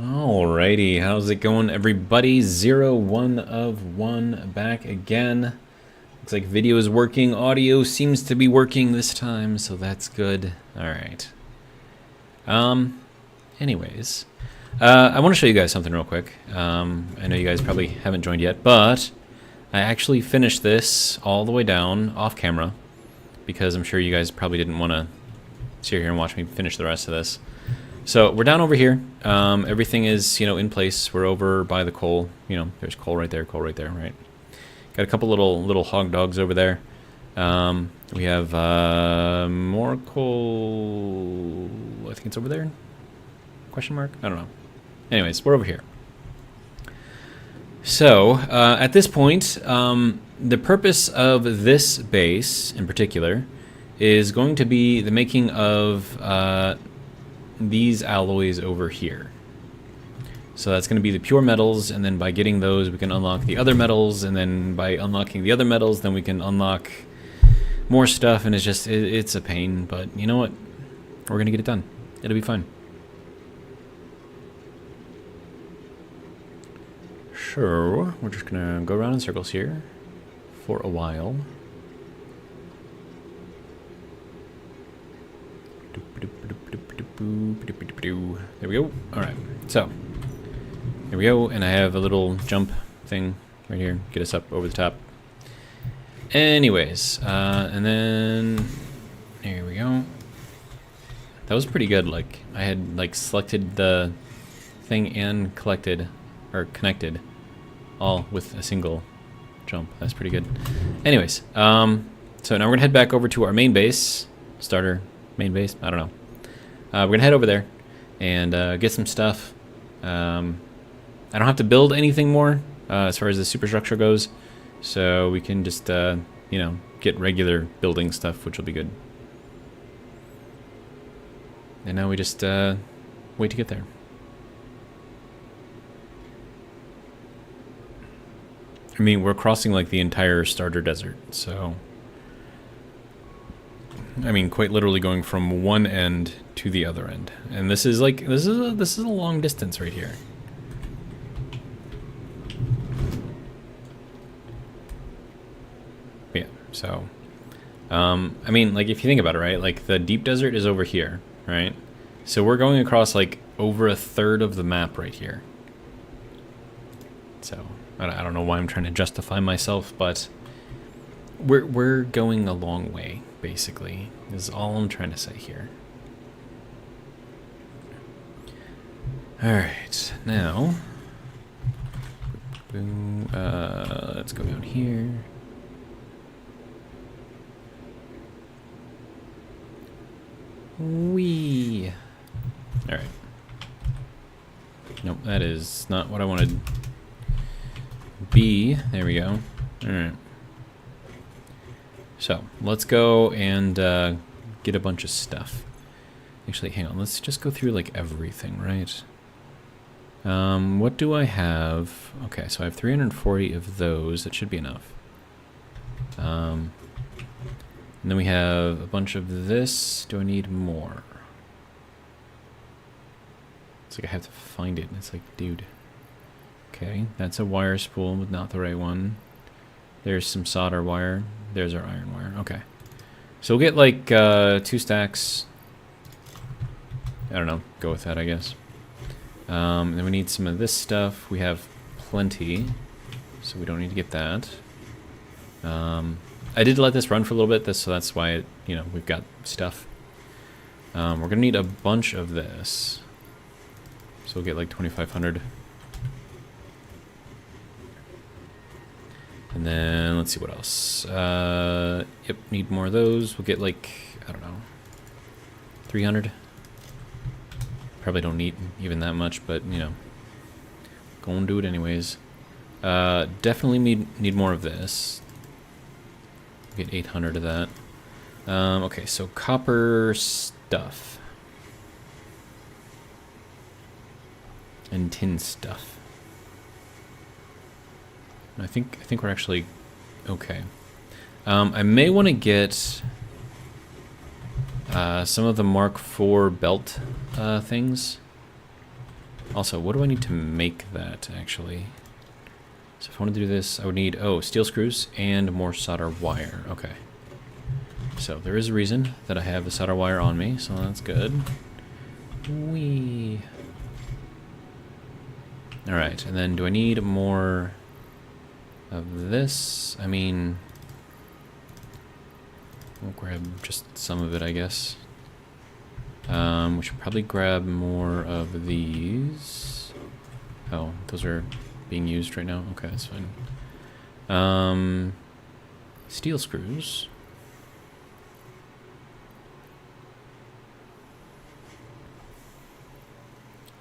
Alrighty, how's it going, everybody? 1 of 1 back again. Looks like video is working, audio seems to be working this time, so that's good. Alright. Anyways. I want to show you guys something real quick. I know you guys probably haven't joined yet, but I actually finished this all the way down off camera because I'm sure you guys probably didn't want to sit here and watch me finish the rest of this. So we're down over here. Everything is, in place. We're over by the coal. There's coal right there, right? Got a couple little hog dogs over there. We have more coal. I think it's over there. Question mark? I don't know. Anyways, we're over here. So at this point, the purpose of this base in particular is going to be the making of these alloys over here. So that's going to be the pure metals, and then by getting those we can unlock the other metals, and then by unlocking the other metals then we can unlock more stuff, and it's a pain, but you know what, we're going to get it done. It'll be fine. So we're just going to go around in circles here for a while. There we go. Alright, so here we go, and I have a little jump thing right here, get us up over the top. Anyways, and then here we go. That was pretty good. Like, I had selected the thing and connected all with a single jump. That's pretty good. Anyways, so now we're gonna head back over to our main base, main base, I don't know. We're gonna head over there and get some stuff. I don't have to build anything more as far as the superstructure goes, so we can just get regular building stuff, which will be good. And now we just wait to get there. I mean, we're crossing like the entire starter desert, so I mean, quite literally going from one end to the other end, and this is a long distance right here. Yeah, so I mean, like, if you think about it, right? Like, the deep desert is over here, right? So we're going across like over a third of the map right here. So I don't know why I'm trying to justify myself, but we're going a long way, basically, is all I'm trying to say here. Alright, now let's go down here. Whee! Alright. Nope, that is not what I wanted. B, there we go. Alright. So, let's go and get a bunch of stuff. Actually, hang on, let's just go through like everything, right? What do I have? Okay, so I have 340 of those. That should be enough. And then we have a bunch of this. Do I need more? It's like I have to find it. It's like, dude. Okay, that's a wire spool, but not the right one. There's some solder wire. There's our iron wire. Okay. So we'll get like 2 stacks. I don't know. Go with that, I guess. Then we need some of this stuff. We have plenty, so we don't need to get that. I did let this run for a little bit, so that's why we've got stuff. We're gonna need a bunch of this, so we'll get like 2,500. And then let's see what else. Yep, need more of those. We'll get like, I don't know, 300. Probably don't need even that much, but go and do it anyways. Definitely need more of this. Get 800 of that. Okay, so copper stuff and tin stuff. I think we're actually okay. I may want to get some of the Mark IV belt things. Also, what do I need to make that, actually? So if I wanted to do this, I would need, oh, steel screws and more solder wire. Okay. So there is a reason that I have the solder wire on me, so that's good. Whee. Alright, and then do I need more of this? I mean, we'll grab just some of it, I guess. We should probably grab more of these. Oh, those are being used right now? Okay, that's fine. Steel screws.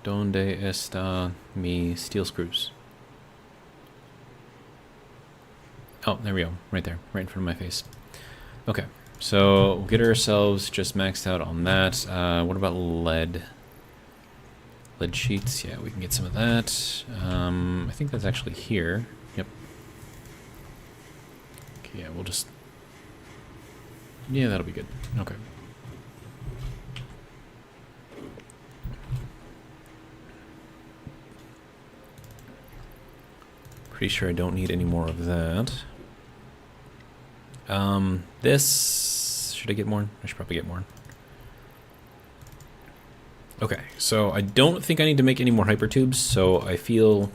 Donde está mi steel screws? Oh, there we go. Right there. Right in front of my face. Okay. So we'll get ourselves just maxed out on that. What about lead? Lead sheets. Yeah, we can get some of that. I think that's actually here. Yep. Okay, yeah, we'll just... Yeah, that'll be good. Okay. Pretty sure I don't need any more of that. This... Should I get more? I should probably get more. Okay, so I don't think I need to make any more hypertubes, so I feel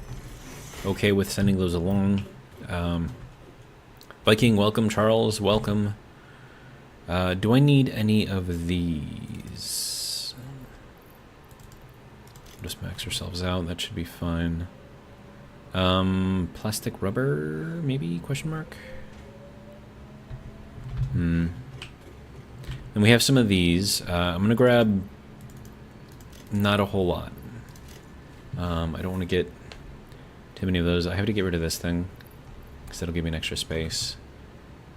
okay with sending those along. Viking, welcome. Charles, welcome. Do I need any of these? Just max ourselves out, that should be fine. Plastic rubber, maybe, question mark? And we have some of these. I'm gonna grab not a whole lot. I don't want to get too many of those. I have to get rid of this thing because that'll give me an extra space.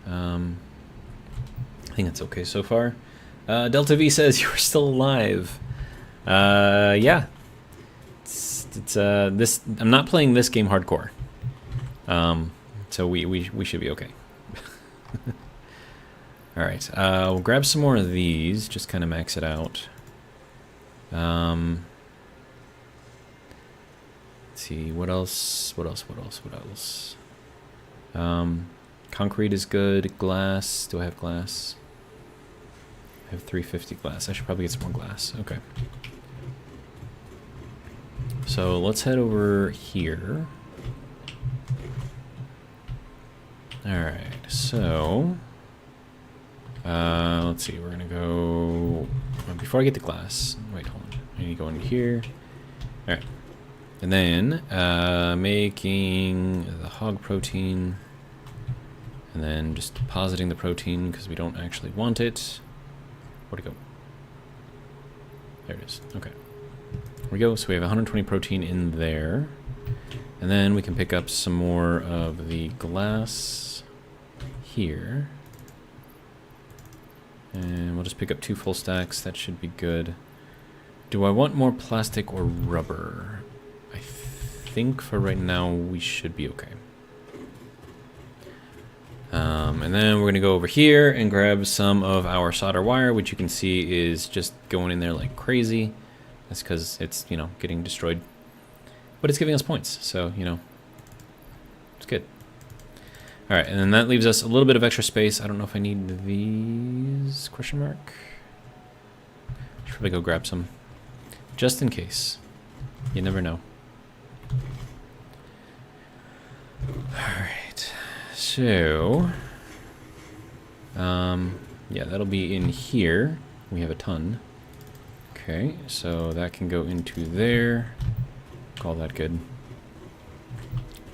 I think that's okay so far. Delta V says you're still alive. Yeah. It's this. I'm not playing this game hardcore. So we should be okay. All right. We'll grab some more of these. Just kind of max it out. Let's see, what else? Concrete is good. Glass. Do I have glass? I have 350 glass. I should probably get some more glass. Okay. So let's head over here. Alright, so... let's see, we're gonna go... Before I get the glass... Wait, hold on. I need to go in here. Alright. And then, making the hog protein. And then just depositing the protein because we don't actually want it. Where'd it go? There it is. Okay. There we go. So we have 120 protein in there. And then we can pick up some more of the glass here. And we'll just pick up 2 full stacks. That should be good. Do I want more plastic or rubber? I think for right now we should be okay. And then we're going to go over here and grab some of our solder wire, which you can see is just going in there like crazy. That's because it's, you know, getting destroyed. But it's giving us points, so, you know, it's good. Alright, and then that leaves us a little bit of extra space. I don't know if I need these, question mark. Should probably go grab some. Just in case. You never know. Alright, so... yeah, that'll be in here. We have a ton. Okay, so that can go into there. Call that good.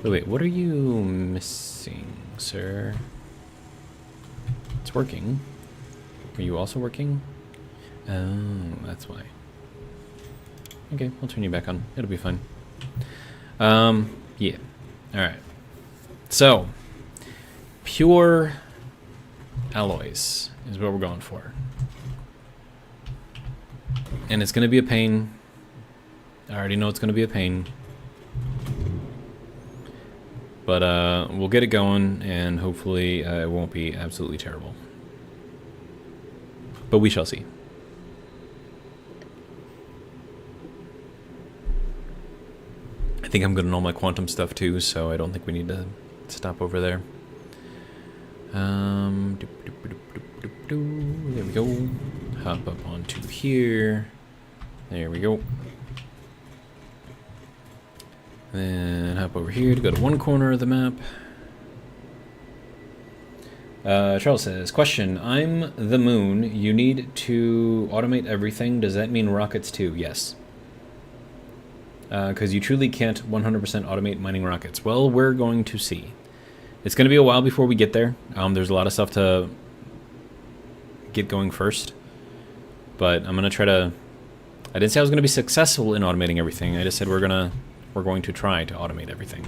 Wait, what are you missing, sir? It's working. Are you also working? Oh, that's why. Okay, I'll turn you back on. It'll be fine. Yeah. Alright. So, pure alloys is what we're going for. And it's going to be a pain. I already know it's going to be a pain. But we'll get it going, and hopefully it won't be absolutely terrible. But we shall see. I think I'm good on all my quantum stuff too, so I don't think we need to stop over there. There we go. Hop up onto here. There we go. Then hop over here to go to one corner of the map. Charles says, question, I'm the moon. You need to automate everything. Does that mean rockets too? Yes. Because you truly can't 100% automate mining rockets. Well, we're going to see. It's going to be a while before we get there. There's a lot of stuff to get going first. But I'm going to try to... I didn't say I was going to be successful in automating everything. I just said we're going to try to automate everything.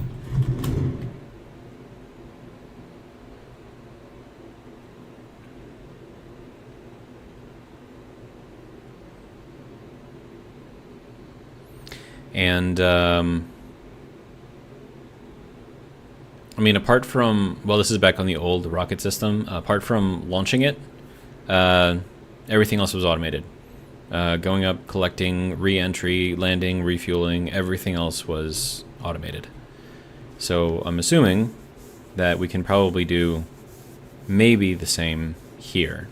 And, I mean, apart from, well, this is back on the old rocket system. Apart from launching it, everything else was automated. Going up, collecting, re-entry, landing, refueling, everything else was automated. So I'm assuming that we can probably do maybe the same here.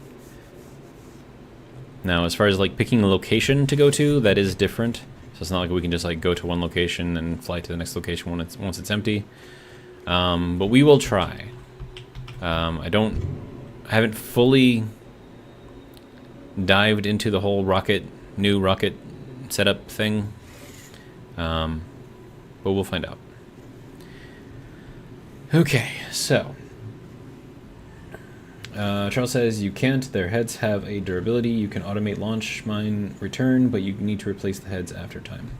Now, as far as like picking a location to go to, that is different. So it's not like we can just like go to one location and fly to the next location once it's empty. But we will try. I haven't fully dived into the whole new rocket setup thing. But we'll find out. Okay, so Charles says you can't. Their heads have a durability. You can automate launch, mine, return, but you need to replace the heads after time.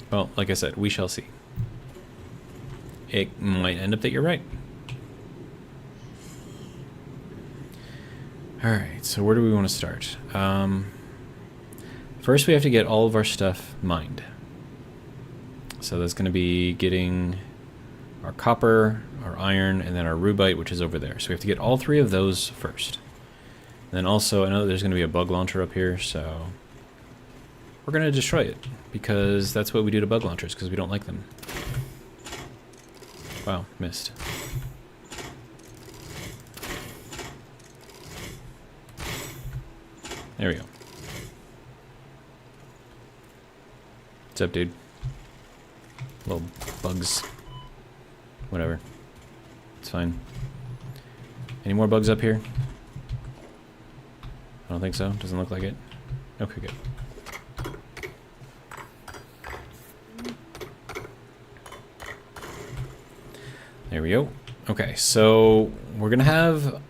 Well, like I said, we shall see. It might end up that you're right. Alright, so where do we want to start? First we have to get all of our stuff mined. So that's going to be getting our copper, our iron, and then our rubite, which is over there. So we have to get all three of those first. And then also, I know that there's going to be a bug launcher up here, so we're going to destroy it, because that's what we do to bug launchers, because we don't like them. Wow, missed. There we go. What's up, dude? Little bugs. Whatever. It's fine. Any more bugs up here? I don't think so. Doesn't look like it. Okay, good. There we go. Okay, so we're going to have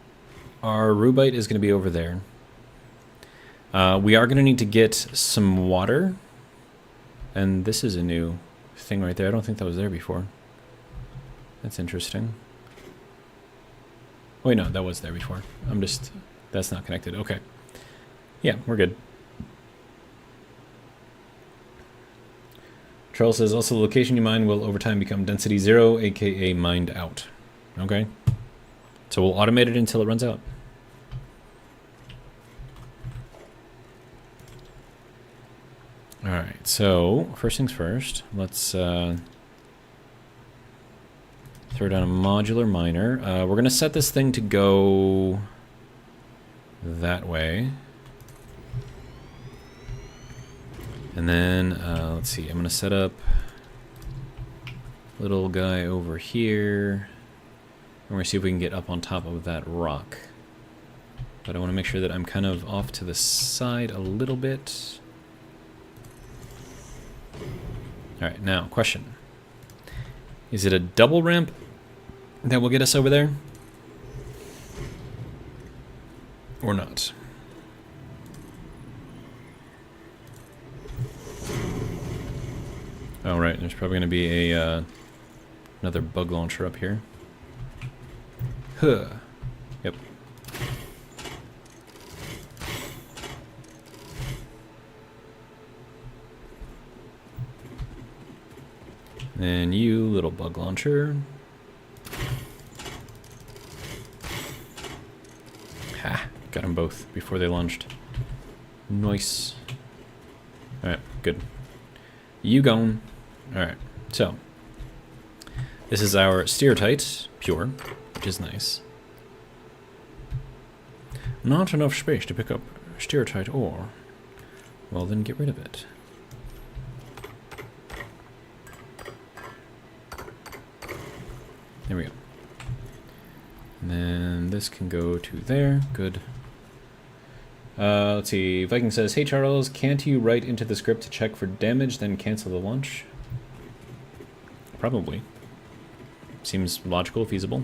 our rubite is going to be over there. We are going to need to get some water. And this is a new thing right there. I don't think that was there before. That's interesting. Wait, no, that was there before. That's not connected. Okay. Yeah, we're good. Charles says, also the location you mine will over time become density 0, aka mined out. Okay. So we'll automate it until it runs out. Alright, so first things first, let's throw down a modular miner. We're going to set this thing to go that way. And then, let's see, I'm going to set up little guy over here. And we're going to see if we can get up on top of that rock. But I want to make sure that I'm kind of off to the side a little bit. Alright, now, question. Is it a double ramp that will get us over there? Or not? Oh, right, there's probably going to be a another bug launcher up here. Huh. Yep. And you, little bug launcher. Ha! Got them both before they launched. Nice. Alright, good. You gone. Alright, so. This is our stereotype, pure, which is nice. Not enough space to pick up stereotype ore. Well, then get rid of it. There we go. And then this can go to there. Good. Let's see. Viking says, "Hey Charles, can't you write into the script to check for damage, then cancel the launch?" Probably. Seems logical, feasible.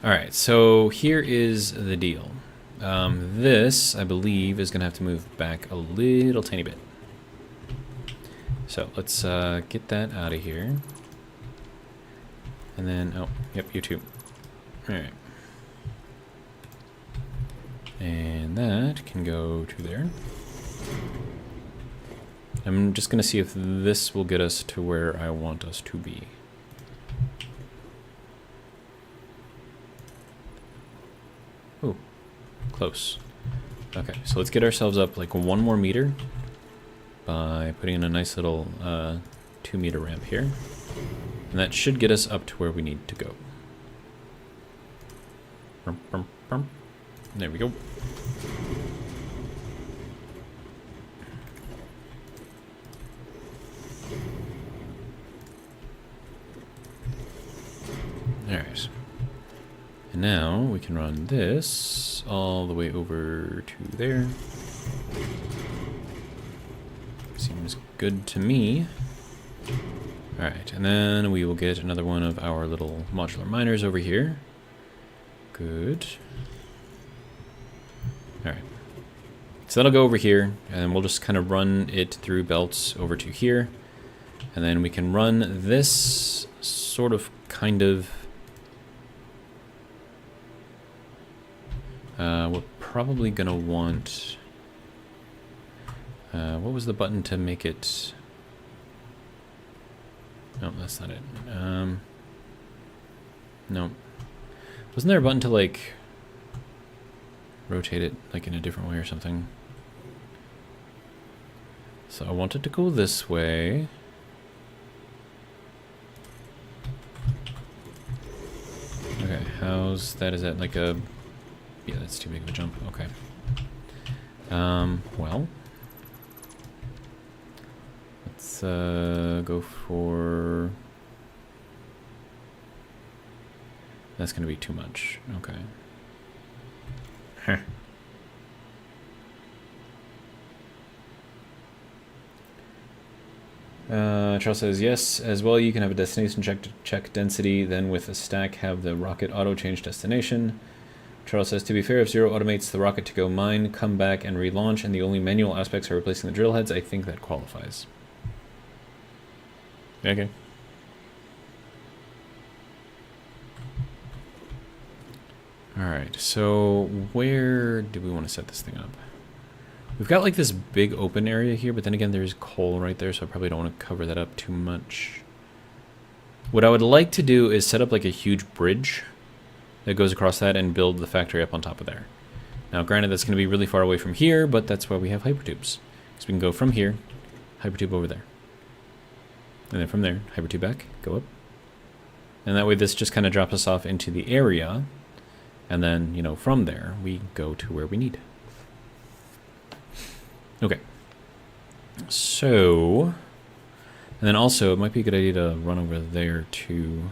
Alright, so here is the deal. This, I believe, is going to have to move back a little tiny bit. So let's get that out of here. And then, oh, yep, you too. Alright. And that can go to there. I'm just going to see if this will get us to where I want us to be. Oh, close. Okay, so let's get ourselves up like 1 more meter by putting in a nice little 2-meter ramp here. And that should get us up to where we need to go. There we go. Alright. And now we can run this all the way over to there. Seems good to me. Alright, and then we will get another one of our little modular miners over here. Good. Alright. So that'll go over here, and we'll just kind of run it through belts over to here. And then we can run this sort of, kind of... we're probably going to want... what was the button to make it... No, that's not it. No. Wasn't there a button to, like, rotate it, like, in a different way or something? So I want it to go this way. Okay, how's that? Is that like a... Yeah, that's too big of a jump. Okay. Well... Let's go for... That's going to be too much. Okay. Huh. Charles says, yes, as well you can have a destination check to check density, then with a stack have the rocket auto-change destination. Charles says, to be fair, if Zero automates the rocket to go mine, come back and relaunch, and the only manual aspects are replacing the drill heads, I think that qualifies. Okay. Alright, so where do we want to set this thing up? We've got like this big open area here, but then again there's coal right there, so I probably don't want to cover that up too much. What I would like to do is set up like a huge bridge that goes across that and build the factory up on top of there. Now granted that's going to be really far away from here, but that's why we have hypertubes. So we can go from here, hypertube over there. And then from there, hypertube back, go up. And that way this just kind of drops us off into the area. And then, you know, from there, we go to where we need. Okay. So, and then also, it might be a good idea to run over there too.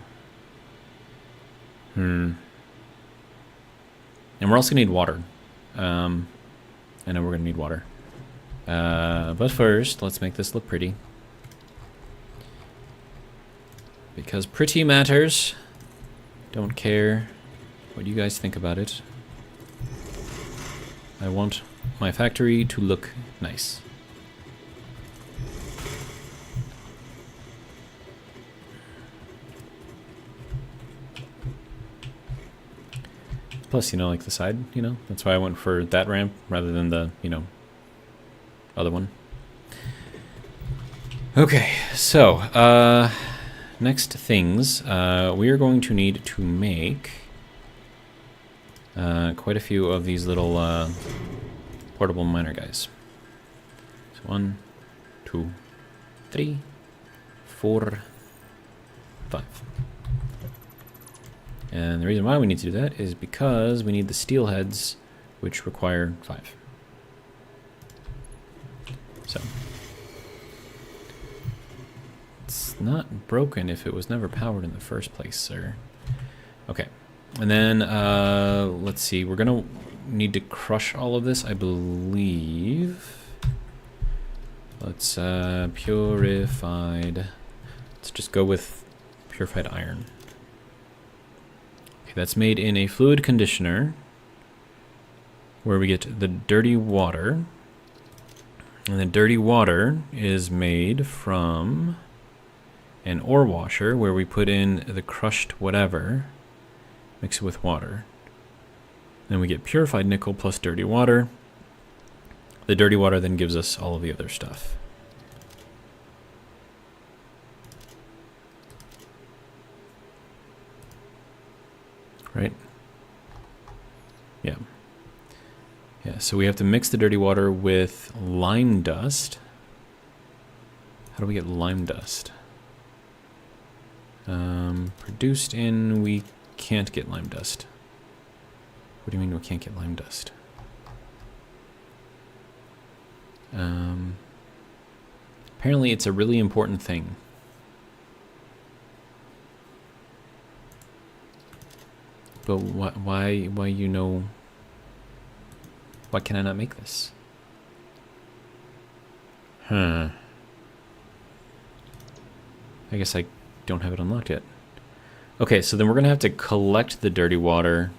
And we're also going to need water. I know we're going to need water. But first, let's make this look pretty. Because pretty matters. Don't care what you guys think about it. I want my factory to look nice. Plus, you know, like the side, you know, that's why I went for that ramp rather than the, you know, other one. Okay, so, next things, we are going to need to make quite a few of these little portable miner guys. 1, 2, 3, 4, 5. And the reason why we need to do that is because we need the steel heads, which require 5. So it's not broken if it was never powered in the first place, sir. Okay, and then let's see. We're gonna need to crush all of this, I believe. Let's purified. Let's just go with purified iron. Okay, that's made in a fluid conditioner, where we get the dirty water. And the dirty water is made from an ore washer, where we put in the crushed whatever, mix it with water. Then we get purified nickel plus dirty water. The dirty water then gives us all of the other stuff. Right? Yeah. Yeah, so we have to mix the dirty water with lime dust. How do we get lime dust? Produced in, we can't get lime dust. What do you mean we can't get lime dust? Apparently it's a really important thing. But why you know... Why can I not make this? Huh. I guess I don't have it unlocked yet. Okay, so then we're going to have to collect the dirty water,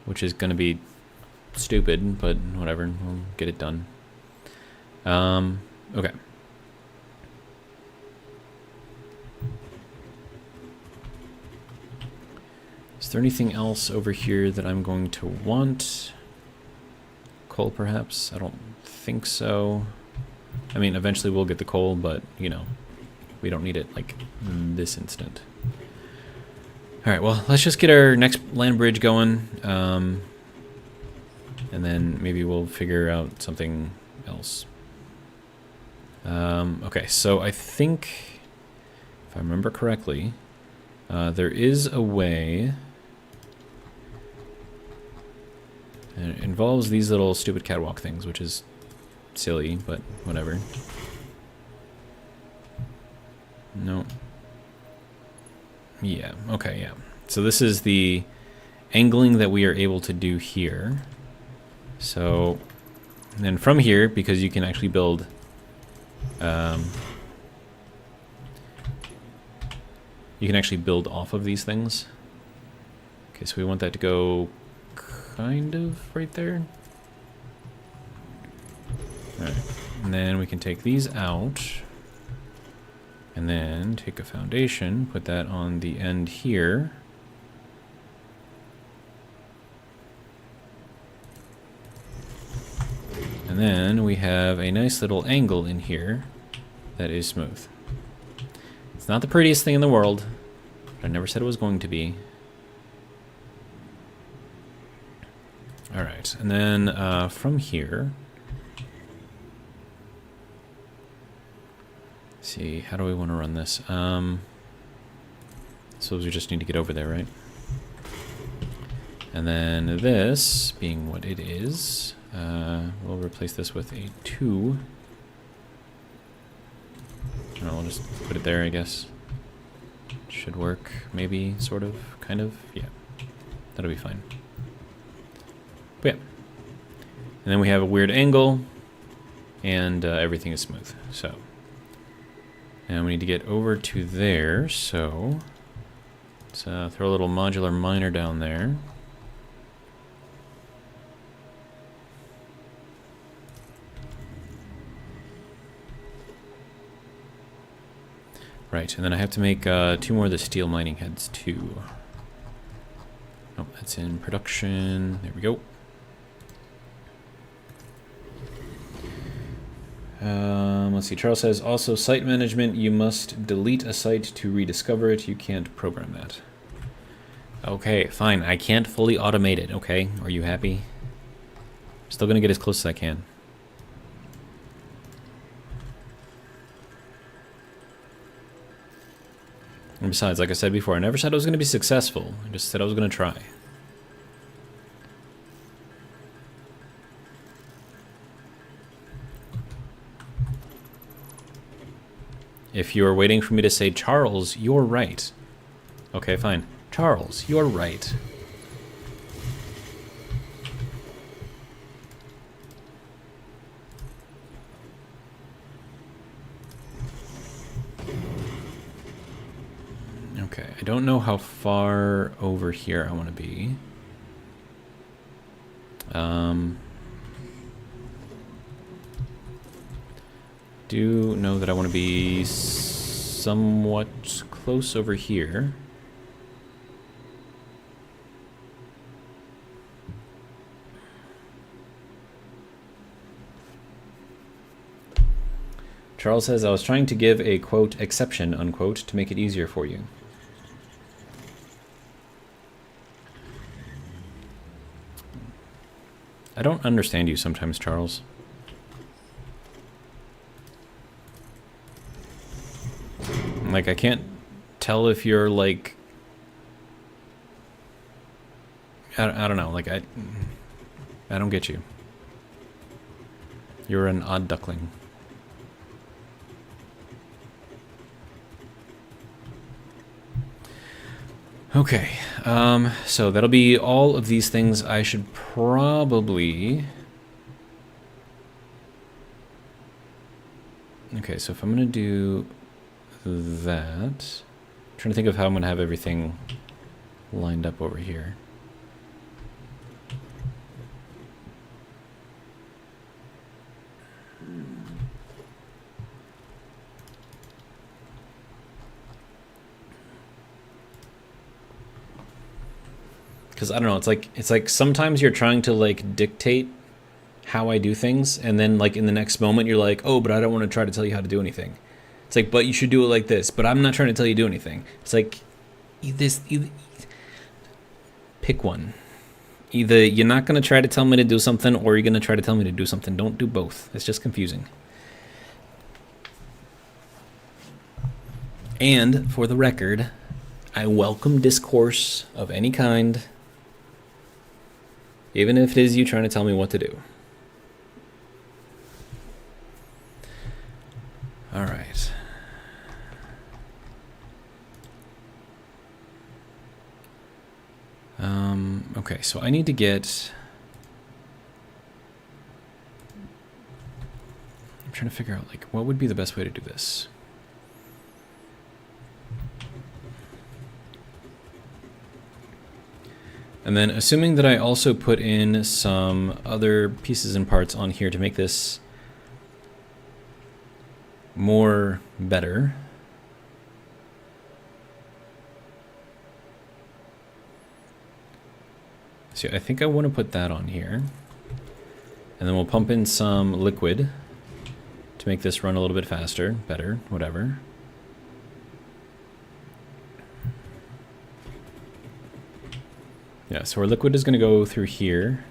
which is going to be stupid, but whatever. We'll get it done. Okay. Is there anything else over here that I'm going to want? Coal, perhaps? I don't think so. I mean, eventually we'll get the coal, but, you know, we don't need it, like, in this instant. Alright, well, let's just get our next land bridge going, and then maybe we'll figure out something else. Okay, so I think, if I remember correctly, there is a way... And it involves these little stupid catwalk things, which is silly, but whatever. No. Yeah, okay, yeah. So this is the angling that we are able to do here. So, and then from here, because you can actually build... you can actually build off of these things. Okay, so we want that to go... kind of right there. Alright, and then we can take these out, and then take a foundation, put that on the end here. And then we have a nice little angle in here that is smooth. It's not the prettiest thing in the world, but I never said it was going to be. Alright, and then from here, let's see, how do we want to run this? Suppose we just need to get over there, right? And then this, being what it is, we'll replace this with a 2. And I'll just put it there, I guess. Should work, maybe, sort of, kind of, yeah. That'll be fine. But yeah, and then we have a weird angle, and everything is smooth. So, and we need to get over to there. So, let's throw a little modular miner down there. Right, and then I have to make 2 more of the steel mining heads too. Oh, that's in production. There we go. Let's see, Charles says, also site management, you must delete a site to rediscover it. You can't program that. Okay, fine. I can't fully automate it, okay? Are you happy? Still gonna get as close as I can. And besides, like I said before, I never said I was going to be successful. I just said I was going to try. If you're waiting for me to say, Charles, you're right. Okay, fine. Charles, you're right. Okay, I don't know how far over here I want to be. Do know that I want to be somewhat close over here. Charles says, I was trying to give a, quote, exception, unquote, to make it easier for you. I don't understand you sometimes, Charles. Like, I can't tell if you're, like... I don't know, like, I don't get you. You're an odd duckling. Okay, so that'll be all of these things I should probably... Okay, so if I'm gonna do that... I'm trying to think of how I'm gonna have everything lined up over here. Because I don't know, it's like sometimes you're trying to like dictate how I do things, and then like in the next moment you're like, oh, but I don't want to try to tell you how to do anything. It's like, but you should do it like this, but I'm not trying to tell you to do anything. It's like, pick one. Either you're not going to try to tell me to do something, or you're going to try to tell me to do something. Don't do both. It's just confusing. And for the record, I welcome discourse of any kind, even if it is you trying to tell me what to do. All right. Okay, so I need to get... I'm trying to figure out, like, what would be the best way to do this? And then assuming that I also put in some other pieces and parts on here to make this more better. So I think I want to put that on here. And then we'll pump in some liquid to make this run a little bit faster, better, whatever. Yeah, so our liquid is going to go through here.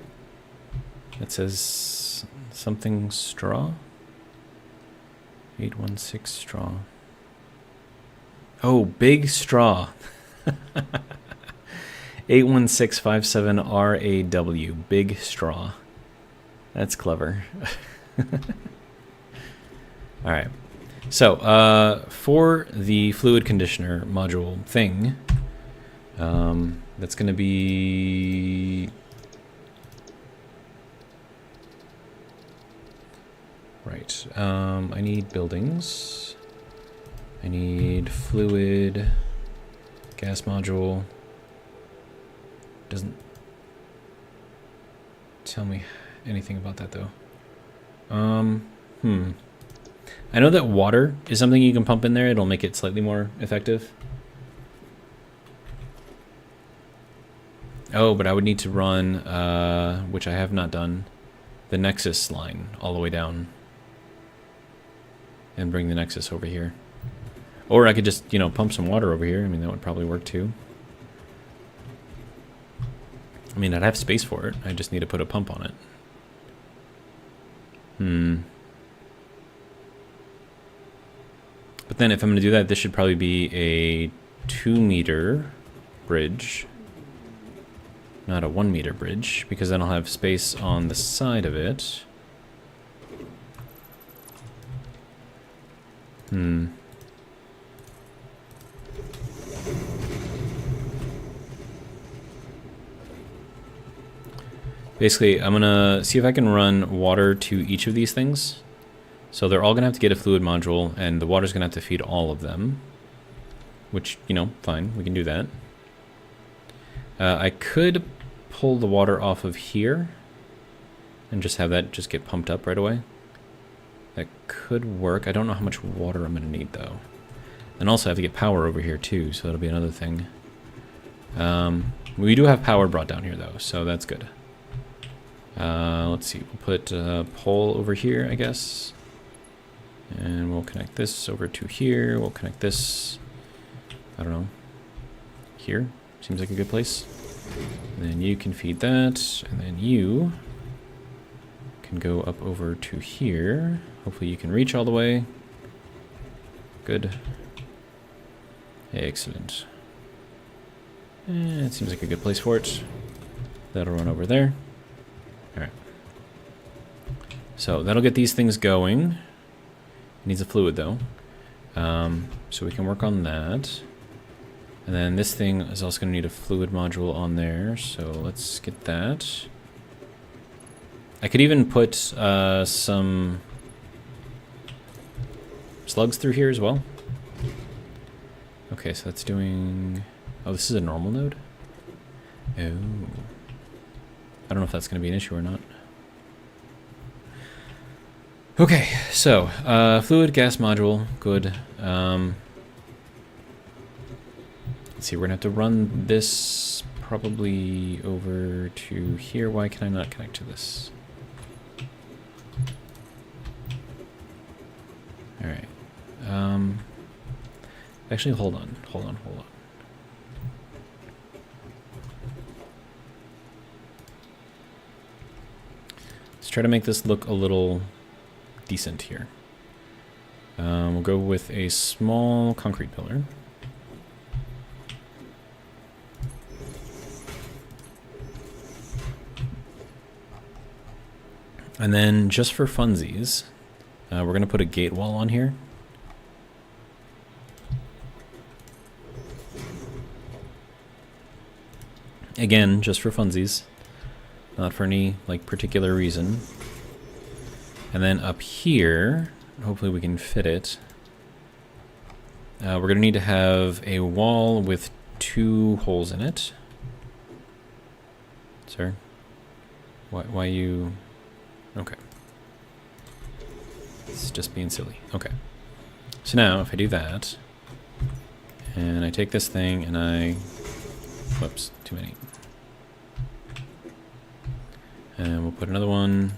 It says something straw. 816 straw. Oh, big straw. 81657RAW, big straw. That's clever. All right. So, for the fluid conditioner module thing, that's going to be... Right. I need buildings. I need fluid, gas module. Doesn't tell me anything about that though. I know that water is something you can pump in there. It'll make it slightly more effective. Oh, but I would need to run, which I have not done, the Nexus line all the way down. And bring the Nexus over here. Or I could just, you know, pump some water over here. I mean, that would probably work too. I mean, I'd have space for it. I just need to put a pump on it. But then if I'm going to do that, this should probably be a 2-meter bridge, not a 1-meter bridge, because then I'll have space on the side of it. Basically, I'm gonna see if I can run water to each of these things. So they're all gonna have to get a fluid module, and the water's gonna have to feed all of them. Which, you know, fine, we can do that. I could pull the water off of here and just have that just get pumped up right away. That could work. I don't know how much water I'm gonna need though. And also I have to get power over here too, so that'll be another thing. We do have power brought down here though, so that's good. Let's see, we'll put a pole over here, I guess. And we'll connect this over to here. We'll connect this, I don't know, here. Seems like a good place. And then you can feed that, and then you can go up over to here. Hopefully you can reach all the way. Good. Excellent. It seems like a good place for it. That'll run over there. Alright. So that'll get these things going. It needs a fluid though. So we can work on that. And then this thing is also going to need a fluid module on there. So let's get that. I could even put some slugs through here as well. Okay, so that's doing... Oh, this is a normal node? Oh. I don't know if that's going to be an issue or not. Okay, so fluid gas module, good. Let's see, we're going to have to run this probably over to here. Why can I not connect to this? Alright. Actually, hold on. Let's try to make this look a little decent here. We'll go with a small concrete pillar. And then just for funsies, we're going to put a gate wall on here. Again, just for funsies, not for any like particular reason. And then up here, hopefully we can fit it. We're going to need to have a wall with 2 holes in it. Sir? Why you... Okay. It's just being silly. Okay. So now, if I do that, and I take this thing and I... Whoops, too many. And we'll put another one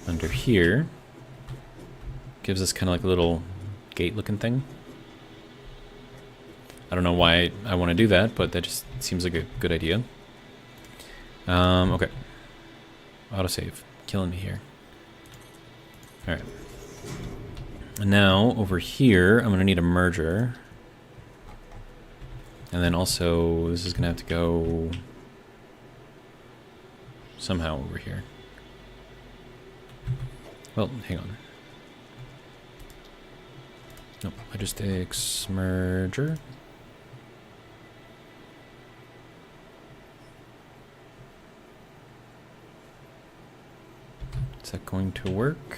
under here. Gives us kind of like a little gate-looking thing. I don't know why I want to do that, but that just seems like a good idea. Okay. Autosave. Killing me here. Alright. And now, over here, I'm going to need a merger. And then also, this is going to have to go somehow over here. Well, hang on. Nope, Logistics merger. Is that going to work?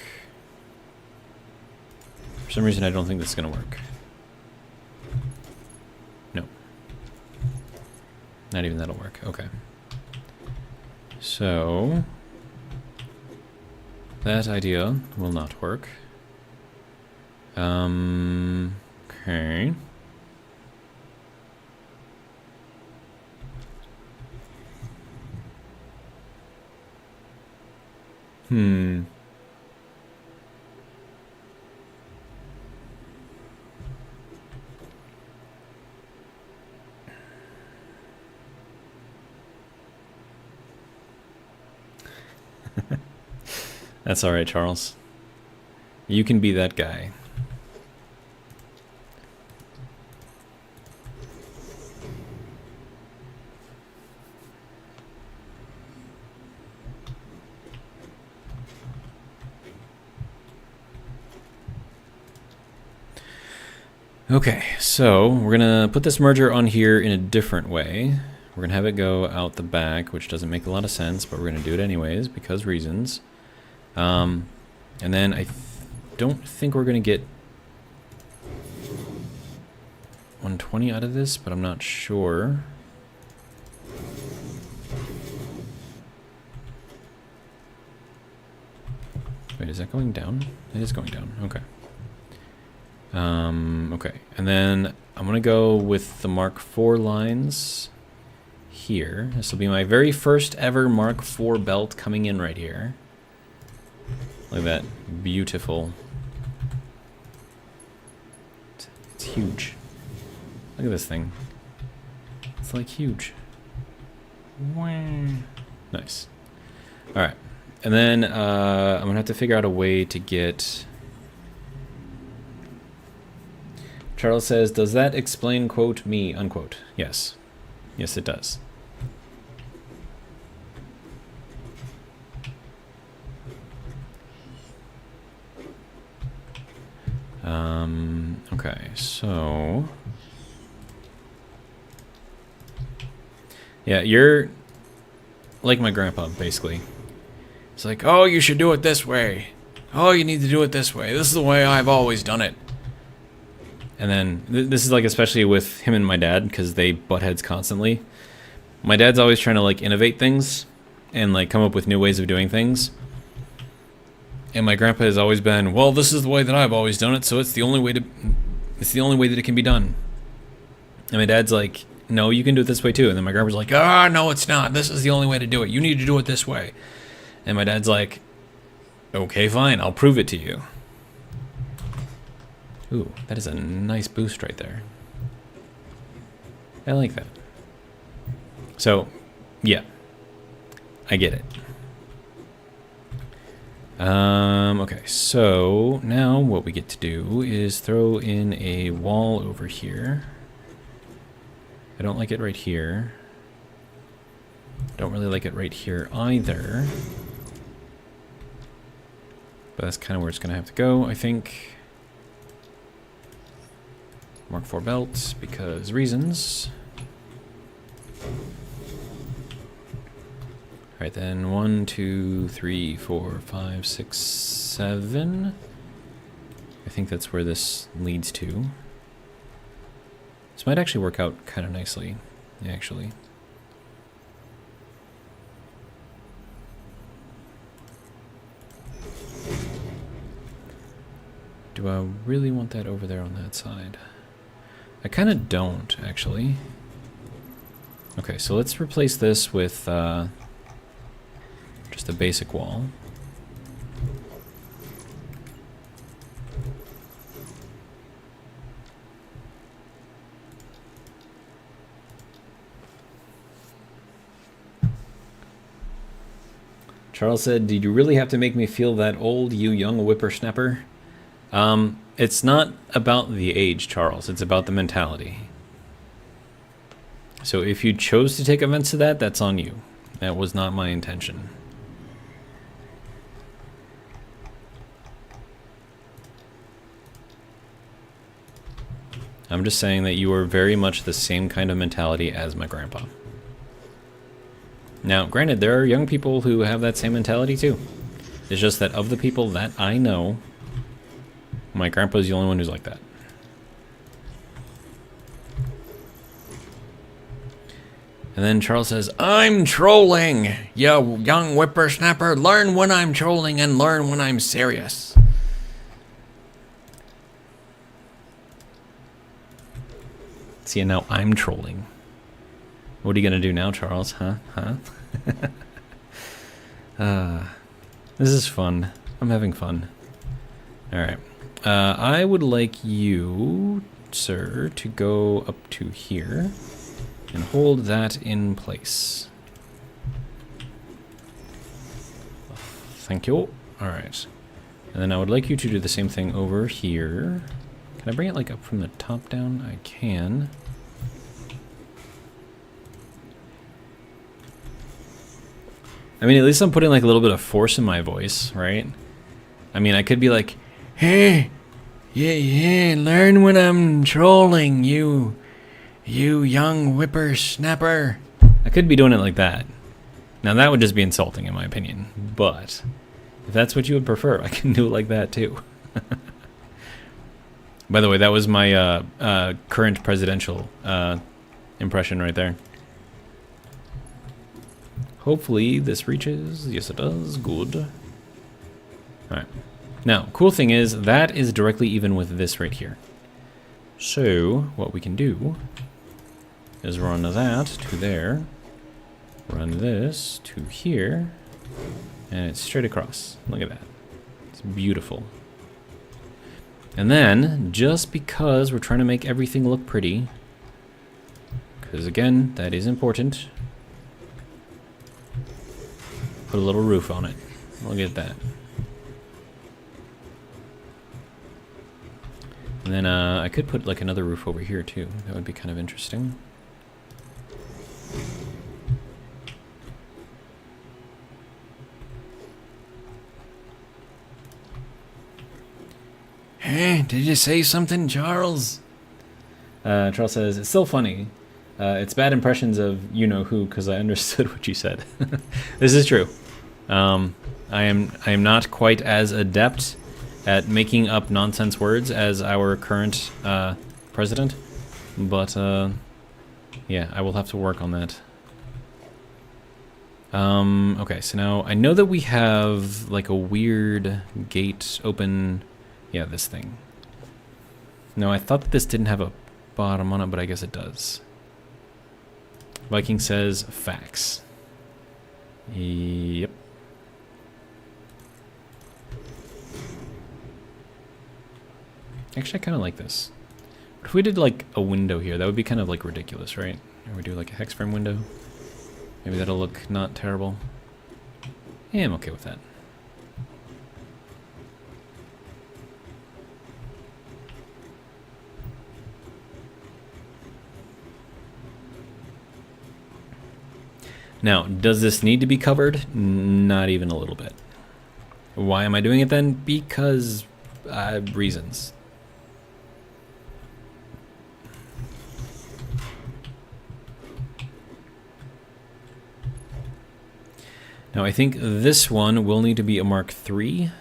For some reason, I don't think this is going to work. No. Not even that'll work. Okay. So, that idea will not work. Okay. That's all right, Charles. You can be that guy. Okay, so we're gonna put this merger on here in a different way. We're gonna have it go out the back, which doesn't make a lot of sense, but we're gonna do it anyways because reasons. And then I don't think we're gonna get 120 out of this, but I'm not sure. Wait, is that going down? It is going down. Okay. Okay, and then I'm gonna go with the Mark IV lines here. This will be my very first ever Mark IV belt coming in right here. Look at that, beautiful. It's huge. Look at this thing. It's like huge. Nice. All right, and then I'm gonna have to figure out a way to get. Charles says, does that explain, quote, me, unquote? Yes. Yes, it does. Okay, so... Yeah, you're like my grandpa, basically. It's like, oh, you should do it this way. Oh, you need to do it this way. This is the way I've always done it. And then, this is like especially with him and my dad, because they butt heads constantly. My dad's always trying to like innovate things and like come up with new ways of doing things. And my grandpa has always been, well, this is the way that I've always done it, so it's the only way that it can be done. And my dad's like, no, you can do it this way too. And then my grandpa's like, ah, no, it's not. This is the only way to do it. You need to do it this way. And my dad's like, okay, fine, I'll prove it to you. Ooh, that is a nice boost right there. I like that. So, yeah. I get it. Okay, so now what we get to do is throw in a wall over here. I don't like it right here. Don't really like it right here either. But that's kind of where it's going to have to go, I think. Mark IV belt, because reasons. Alright then, 1, 2, 3, 4, 5, 6, 7. I think that's where this leads to. This might actually work out kind of nicely, actually. Do I really want that over there on that side? I kind of don't, actually. Okay, so let's replace this with just a basic wall. Charles said, did you really have to make me feel that old, you young whippersnapper? It's not about the age, Charles. It's about the mentality. So if you chose to take offense to that, that's on you. That was not my intention. I'm just saying that you are very much the same kind of mentality as my grandpa. Now, granted, there are young people who have that same mentality too. It's just that of the people that I know, my grandpa's the only one who's like that. And then Charles says, I'm trolling! You young whippersnapper, learn when I'm trolling and learn when I'm serious. See, and now I'm trolling. What are you gonna do now, Charles? Huh? This is fun. I'm having fun. Alright. I would like you, sir, to go up to here and hold that in place. Thank you. Alright. And then I would like you to do the same thing over here. Can I bring it like up from the top down? I can. I mean, at least I'm putting like a little bit of force in my voice, right? I mean, I could be like, hey, Yeah, learn when I'm trolling, you young whippersnapper. I could be doing it like that. Now that would just be insulting in my opinion, but if that's what you would prefer, I can do it like that too. By the way, that was my current presidential impression right there. Hopefully this reaches. Yes, it does. Good. Alright. Now, cool thing is, that is directly even with this right here. So, what we can do is run that to there, run this to here, and it's straight across. Look at that. It's beautiful. And then, just because we're trying to make everything look pretty, because again, that is important, put a little roof on it. Look at that. And then I could put like another roof over here too. That would be kind of interesting. Hey, did you say something, Charles? Charles says, it's still funny. It's bad impressions of you-know-who because I understood what you said. This is true. I am not quite as adept at making up nonsense words as our current president, but yeah, I will have to work on that. Okay, so now I know that we have like a weird gate open. Yeah, this thing. No, I thought that this didn't have a bottom on it, but I guess it does. Viking says facts. Yep. Actually, I kind of like this. If we did like a window here, that would be kind of like ridiculous, right? Or we do like a hex frame window. Maybe that'll look not terrible. Yeah, I'm okay with that. Now, does this need to be covered? Not even a little bit. Why am I doing it then? Because reasons. Now I think this one will need to be a Mark III.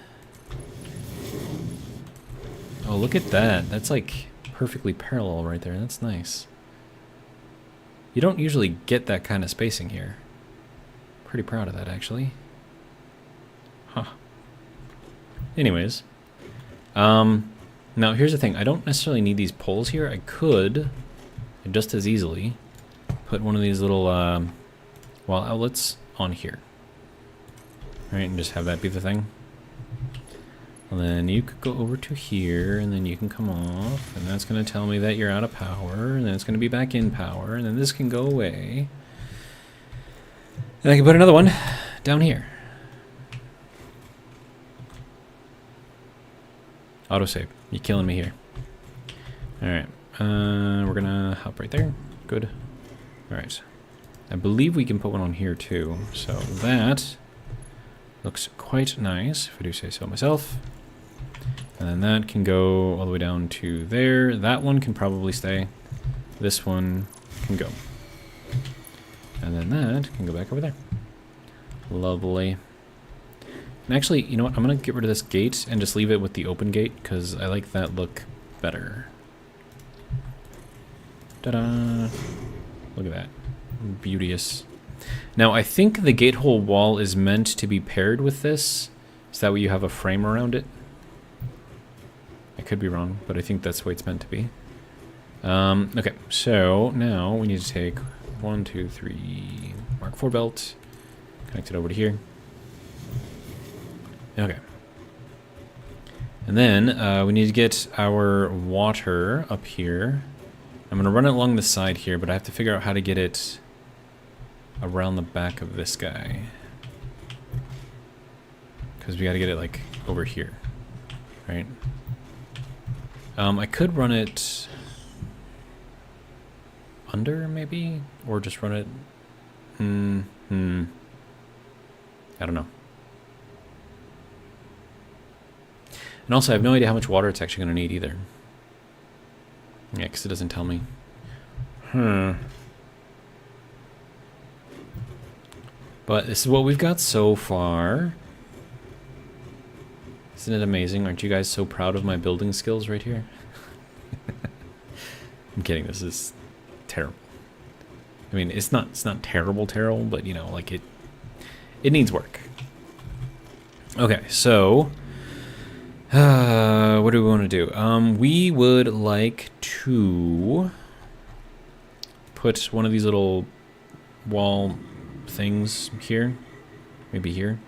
Oh, look at that. That's like perfectly parallel right there. That's nice. You don't usually get that kind of spacing here. Pretty proud of that, actually. Huh. Anyways. Now here's the thing. I don't necessarily need these poles here. I could, just as easily, put one of these little wall outlets on here. Alright, and just have that be the thing. And then you could go over to here, and then you can come off, and that's going to tell me that you're out of power, and then it's going to be back in power, and then this can go away. And I can put another one down here. Autosave. You're killing me here. Alright, we're going to hop right there. Good. Alright. I believe we can put one on here too, so that looks quite nice, if I do say so myself. And then that can go all the way down to there. That one can probably stay. This one can go. And then that can go back over there. Lovely. And actually, you know what? I'm going to get rid of this gate and just leave it with the open gate because I like that look better. Ta-da! Look at that. Beauteous. Now, I think the gate hole wall is meant to be paired with this. Is that way you have a frame around it? I could be wrong, but I think that's the way it's meant to be. Okay, so now we need to take 1, 2, 3 Mark IV belt, connect it over to here. Okay. And then we need to get our water up here. I'm going to run it along the side here, but I have to figure out how to get it around the back of this guy. Because we got to get it like over here, right? I could run it under maybe, or just run it. I don't know. And also, I have no idea how much water it's actually going to need either. Yeah, because it doesn't tell me. But this is what we've got so far. Isn't it amazing? Aren't you guys so proud of my building skills right here? I'm kidding. This is terrible. I mean, it's not terrible, but you know, like it needs work. Okay, so what do we want to do? We would like to put one of these little wall things here, maybe here,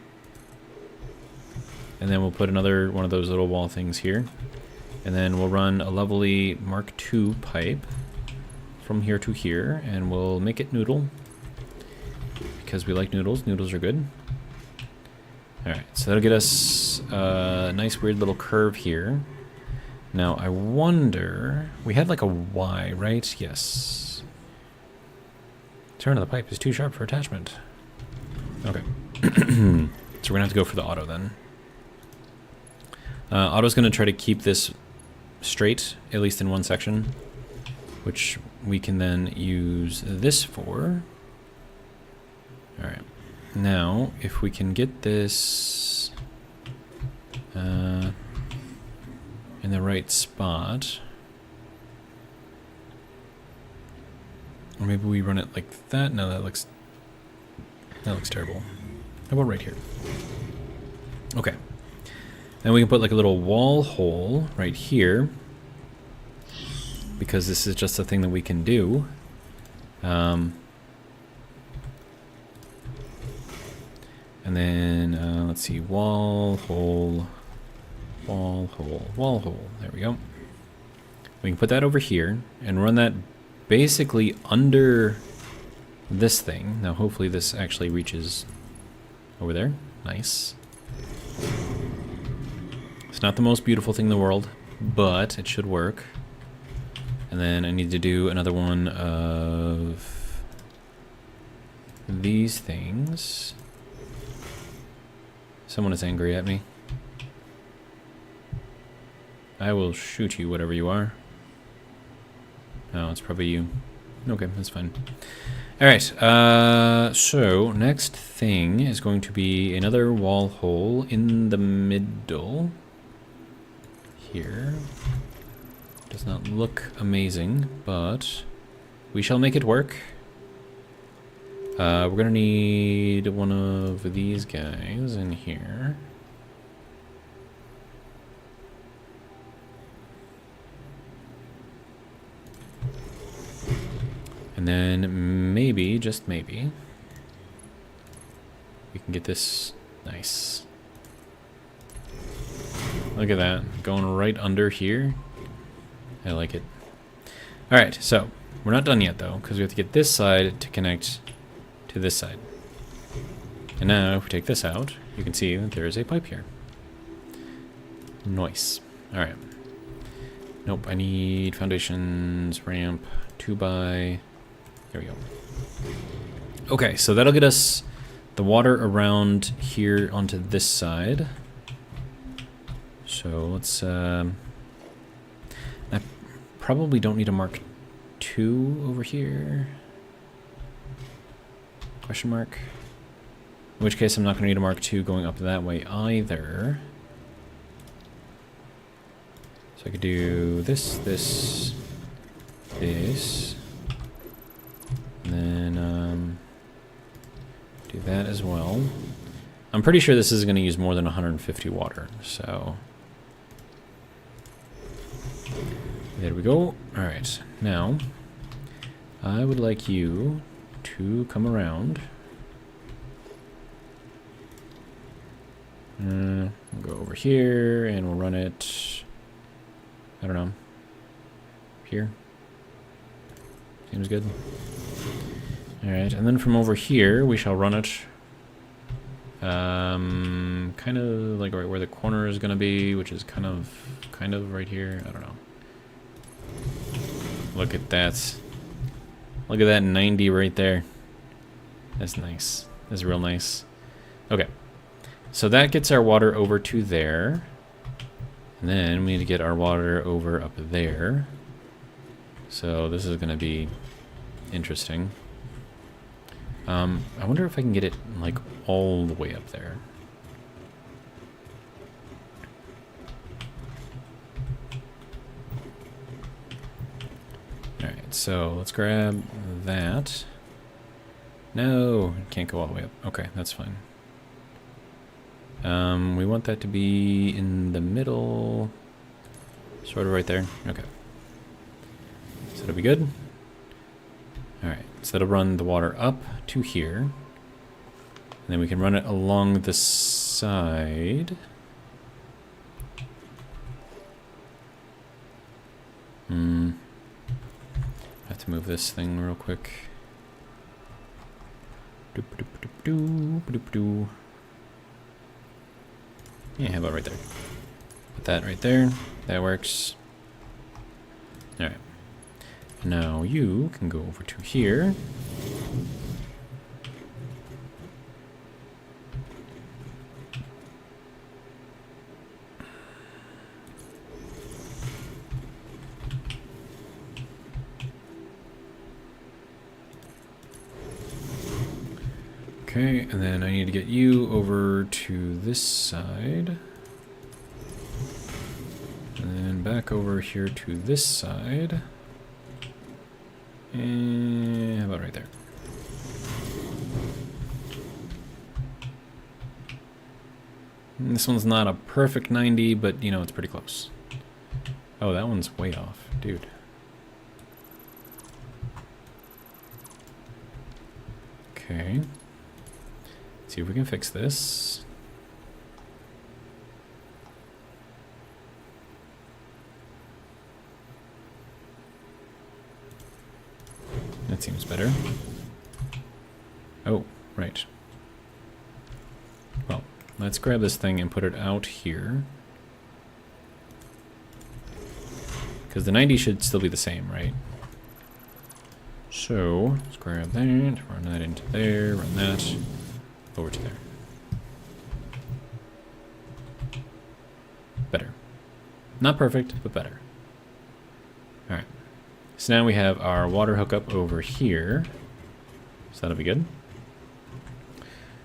and then we'll put another one of those little wall things here, and then we'll run a lovely Mark II pipe from here to here, and we'll make it noodle because we like noodles. Noodles are good. Alright, so that'll get us a nice weird little curve here. Now I wonder, we had like a Y, right? Yes. Turn of the pipe is too sharp for attachment. Okay. So we're gonna have to go for the auto then. Auto's gonna try to keep this straight, at least in one section, which we can then use this for. Alright. Now, if we can get this in the right spot, or maybe we run it like that. No, that looks terrible. How about right here? Okay. Then we can put like a little wall hole right here, because this is just a thing that we can do. And then, let's see, wall, hole, wall, hole, wall, hole. There we go. We can put that over here and run that basically under this thing. Now, hopefully this actually reaches over there. Nice. It's not the most beautiful thing in the world, but it should work. And then I need to do another one of these things. Someone is angry at me. I will shoot you, whatever you are. Oh, it's probably you. Okay, that's fine. Alright, so next thing is going to be another wall hole in the middle. Here. Does not look amazing, but we shall make it work. We're gonna need one of these guys in here. And then maybe, just maybe, we can get this nice. Look at that, going right under here. I like it. Alright, so we're not done yet though, because we have to get this side to connect to this side. And now if we take this out, you can see that there is a pipe here. Nice. Alright. Nope, I need foundations, ramp, 2x. There we go. Okay, so that'll get us the water around here onto this side. So let's, I probably don't need a Mark II over here. Question mark. In which case I'm not going to need a Mark II going up that way either. So I could do this, this, this. And then do that as well. I'm pretty sure this is going to use more than 150 water, so there we go. Alright, now I would like you to come around. We'll go over here and we'll run it, I don't know, here. Seems good. Alright, and then from over here we shall run it kind of like right where the corner is going to be, which is kind of right here. I don't know. Look at that. Look at that 90 right there. That's nice. That's real nice. Okay. So that gets our water over to there. And then we need to get our water over up there. So this is going to be interesting. I wonder if I can get it like all the way up there. Alright, so let's grab that. No, it can't go all the way up. Okay, that's fine. We want that to be in the middle, sort of right there. Okay. So that'll be good. Alright, so that'll run the water up to here. And then we can run it along the side. I have to move this thing real quick. Yeah, how about right there? Put that right there. That works. Alright. Now you can go over to here. Okay, and then I need to get you over to this side. And then back over here to this side. And how about right there? And this one's not a perfect 90, but you know, it's pretty close. Oh, that one's way off, dude. Okay. Let's see if we can fix this. That seems better. Oh, right. Well, let's grab this thing and put it out here. Because the 90 should still be the same, right? So, let's grab that, run that into there, run that over to there. Better. Not perfect, but better. Alright. So now we have our water hookup over here. So that'll be good.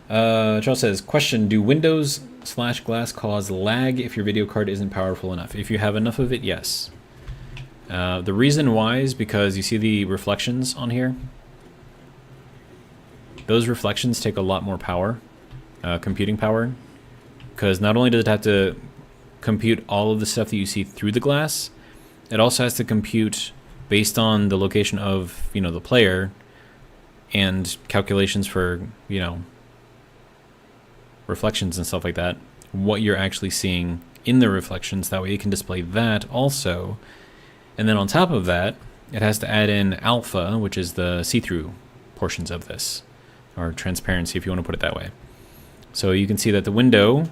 Charles says, question, do Windows/glass cause lag if your video card isn't powerful enough? If you have enough of it, yes. The reason why is because you see the reflections on here? Those reflections take a lot more power, computing power, because not only does it have to compute all of the stuff that you see through the glass, it also has to compute based on the location of, you know, the player and calculations for, you know, reflections and stuff like that, what you're actually seeing in the reflections. That way you can display that also. And then on top of that, it has to add in alpha, which is the see-through portions of this, or transparency if you want to put it that way. So you can see that the window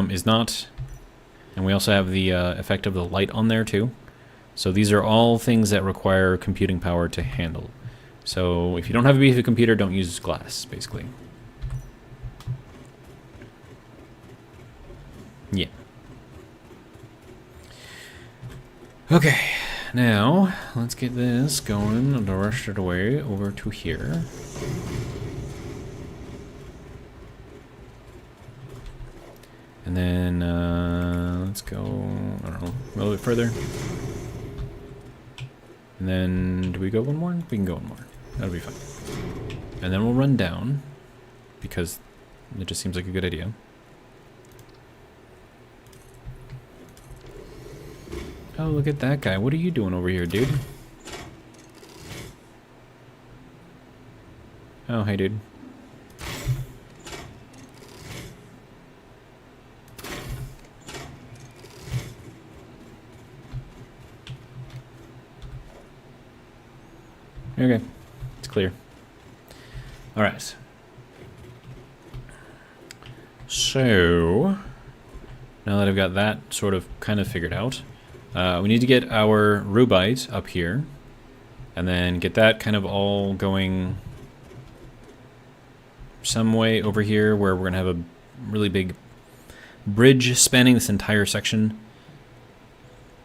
is not, and we also have the effect of the light on there too. So these are all things that require computing power to handle. So if you don't have a beefy computer, don't use glass, basically. Yeah. Okay, now let's get this going the rest of the way over to here. And then let's go, I don't know, a little bit further. And then, do we go one more? We can go one more. That'll be fine. And then we'll run down, because it just seems like a good idea. Oh, look at that guy. What are you doing over here, dude? Oh, hey, dude. Okay, it's clear. All right. So, now that I've got that sort of kind of figured out, we need to get our rubite up here, and then get that kind of all going some way over here where we're going to have a really big bridge spanning this entire section.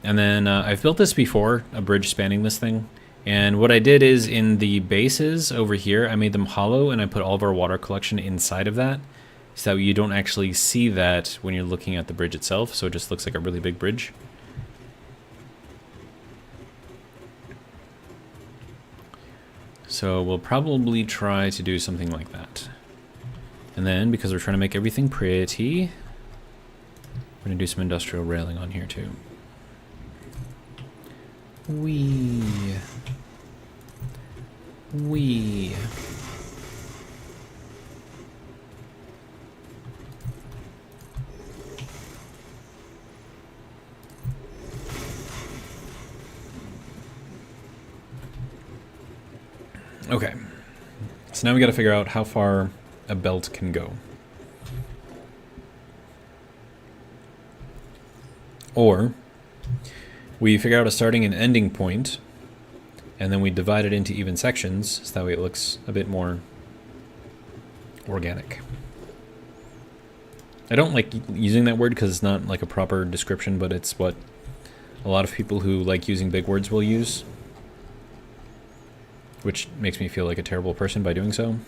And then I've built this before, a bridge spanning this thing. And what I did is in the bases over here, I made them hollow and I put all of our water collection inside of that. So you don't actually see that when you're looking at the bridge itself. So it just looks like a really big bridge. So we'll probably try to do something like that. And then, because we're trying to make everything pretty, we're going to do some industrial railing on here too. Wee. Okay, so now we got to figure out how far a belt can go. Or we figure out a starting and ending point, and then we divide it into even sections, so that way it looks a bit more organic. I don't like using that word because it's not like a proper description, but it's what a lot of people who like using big words will use, which makes me feel like a terrible person by doing so.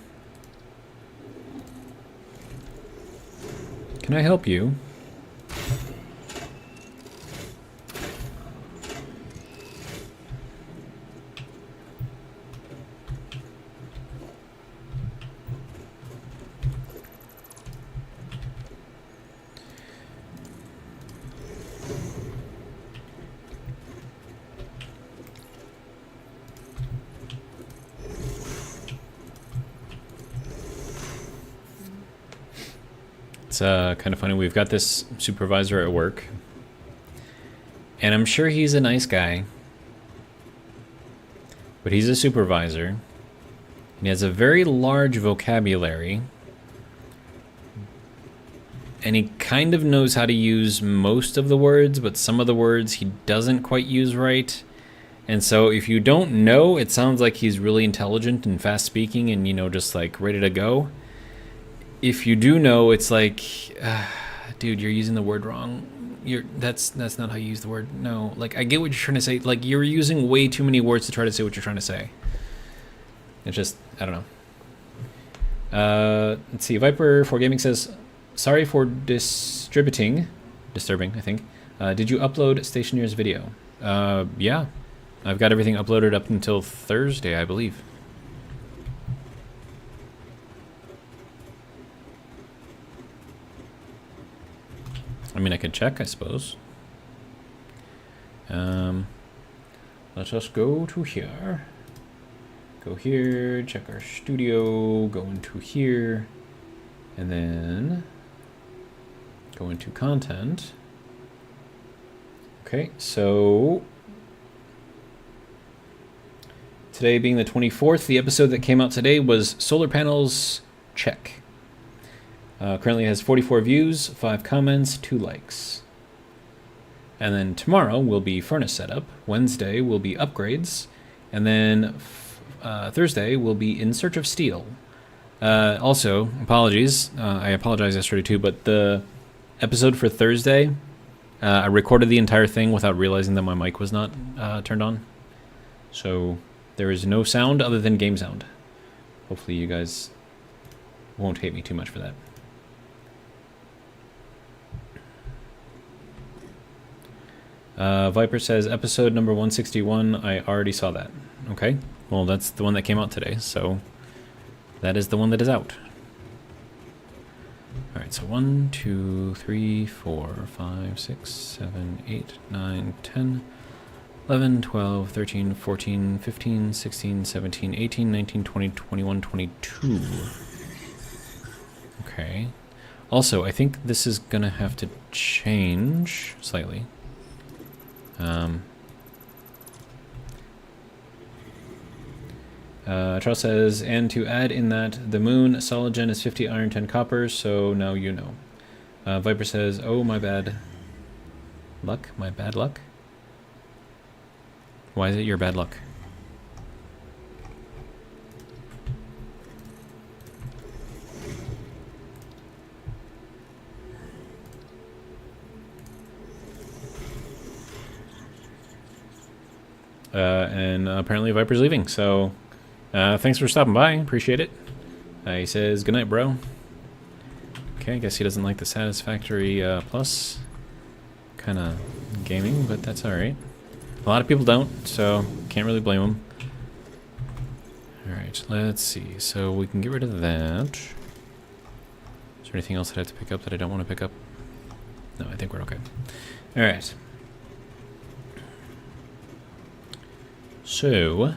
Can I help you? It's kind of funny. We've got this supervisor at work, and I'm sure he's a nice guy, but he's a supervisor, and he has a very large vocabulary, and he kind of knows how to use most of the words, but some of the words he doesn't quite use right. And so if you don't know, it sounds like he's really intelligent and fast speaking and, you know, just like ready to go. If you do know, it's like, dude, you're using the word wrong. That's not how you use the word. No, like, I get what you're trying to say. Like, you're using way too many words to try to say what you're trying to say. It's just, I don't know. Let's see. Viper for Gaming says, sorry for disturbing, I think. Did you upload Stationeer's video? Yeah. I've got everything uploaded up until Thursday, I believe. I mean, I could check, I suppose. Let us go to here. Go here, check our studio, go into here, and then go into content. Okay, so today being the 24th, the episode that came out today was solar panels, check. Currently has 44 views, 5 comments, 2 likes. And then tomorrow will be furnace setup. Wednesday will be upgrades. And then Thursday will be in search of steel. Also, apologies. I apologized yesterday too, but the episode for Thursday, I recorded the entire thing without realizing that my mic was not turned on. So there is no sound other than game sound. Hopefully you guys won't hate me too much for that. Viper says, episode number 161, I already saw that. Okay, well, that's the one that came out today, so that is the one that is out. Alright, so 1, 2, 3, 4, 5, 6, 7, 8, 9, 10, 11, 12, 13, 14, 15, 16, 17, 18, 19, 20, 21, 22. Okay. Also, I think this is going to have to change slightly. Charles says, and to add in that, the moon solid gen is 50 iron, 10 copper, so now you know. Viper says, oh, my bad luck? My bad luck? Why is it your bad luck? And apparently Viper's leaving, so thanks for stopping by. Appreciate it. He says, good night, bro. Okay, I guess he doesn't like the Satisfactory Plus kind of gaming, but that's alright. A lot of people don't, so can't really blame them. Alright, let's see. So we can get rid of that. Is there anything else that I have to pick up that I don't want to pick up? No, I think we're okay. Alright. So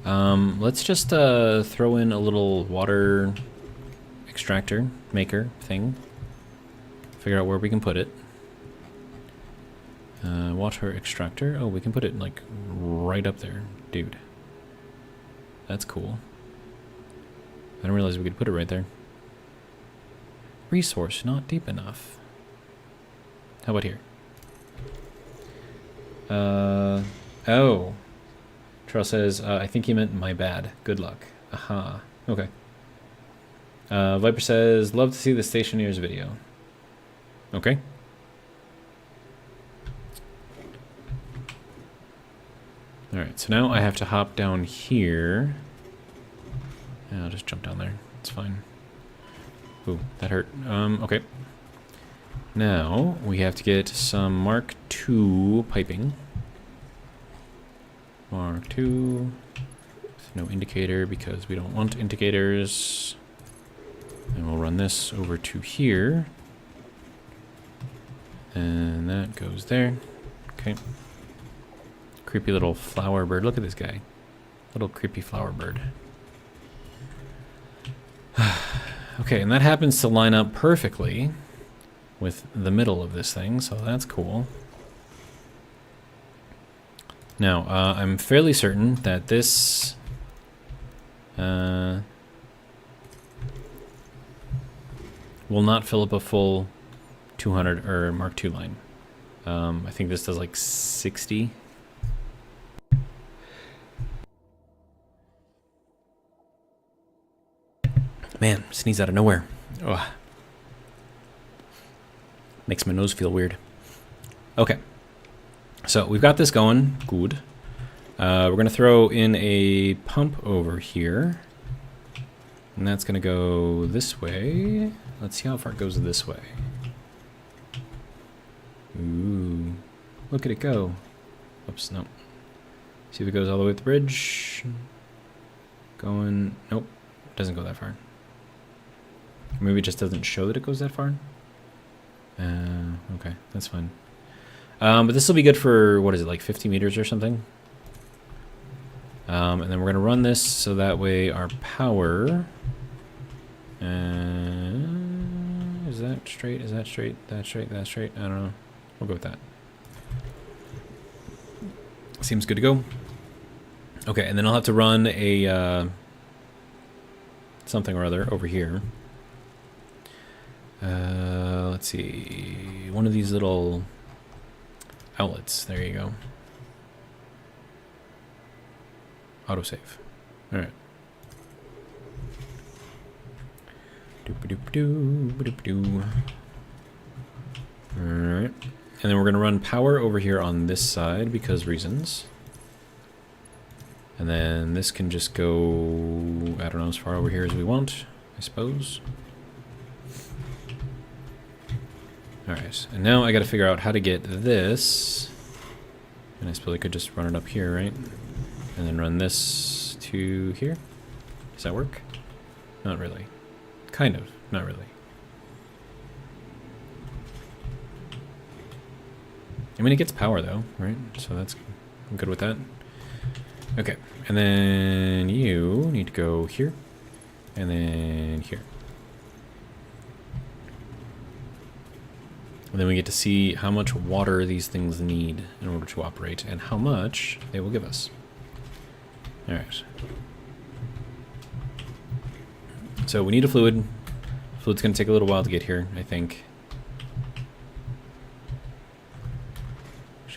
let's just throw in a little water extractor maker thing. Figure out where we can put it. Water extractor. Oh, we can put it like right up there, dude. That's cool. I didn't realize we could put it right there. Resource not deep enough. How about here? Oh. Charles says, I think he meant my bad. Good luck. Aha. Okay. Viper says, love to see the Stationeer's video. Okay. Alright, so now I have to hop down here. Yeah, I'll just jump down there. It's fine. Ooh, that hurt. Okay. Now, we have to get some Mark II piping. Mark II. No indicator because we don't want indicators. And we'll run this over to here. And that goes there. Okay. Creepy little flower bird. Look at this guy. Little creepy flower bird. Okay, and that happens to line up perfectly with the middle of this thing, so that's cool. Now, I'm fairly certain that this will not fill up a full 200 or Mark II line. I think this does like 60. Man, sneeze out of nowhere. Ugh. Makes my nose feel weird. Okay. So we've got this going. Good. We're going to throw in a pump over here. And that's going to go this way. Let's see how far it goes this way. Ooh. Look at it go. Oops, no. See if it goes all the way to the bridge. Going. Nope. It doesn't go that far. Maybe it just doesn't show that it goes that far. Okay, that's fine. But this will be good for, what is it, like 50 meters or something? And then we're going to run this so that way our power... is that straight? Is that straight? That straight? That straight? I don't know. We'll go with that. Seems good to go. Okay, and then I'll have to run a... something or other over here. Let's see, one of these little outlets. There you go. Autosave. All right. Doop-a-doop-doo. All right. And then we're going to run power over here on this side because reasons. And then this can just go, I don't know, as far over here as we want, I suppose. Alright, and now I gotta figure out how to get this. And I suppose I could just run it up here, right? And then run this to here. Does that work? Not really. Kind of, not really. I mean, it gets power though, right? So that's, I'm good with that. Okay, and then you need to go here, and then here. And then we get to see how much water these things need in order to operate, and how much they will give us. Alright. So we need a fluid. Fluid's going to take a little while to get here, I think.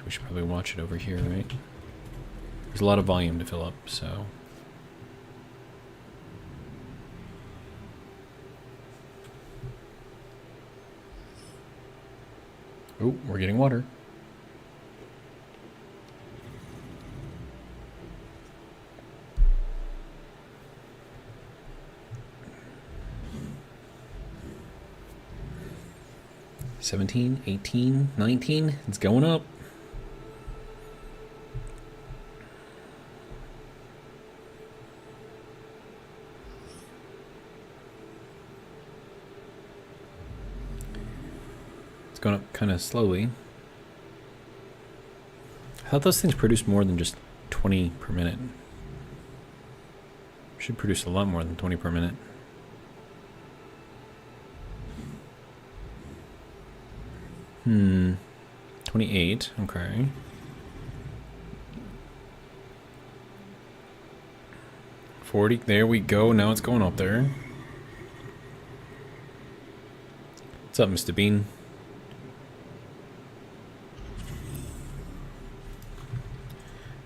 We should probably watch it over here, right? There's a lot of volume to fill up, so... Oh, we're getting water. 17, 18, 19. It's going up. It's going up kind of slowly. I thought those things produced more than just 20 per minute. Should produce a lot more than 20 per minute. Hmm. 28, okay. $40, there we go, now it's going up there. What's up, Mr. Bean?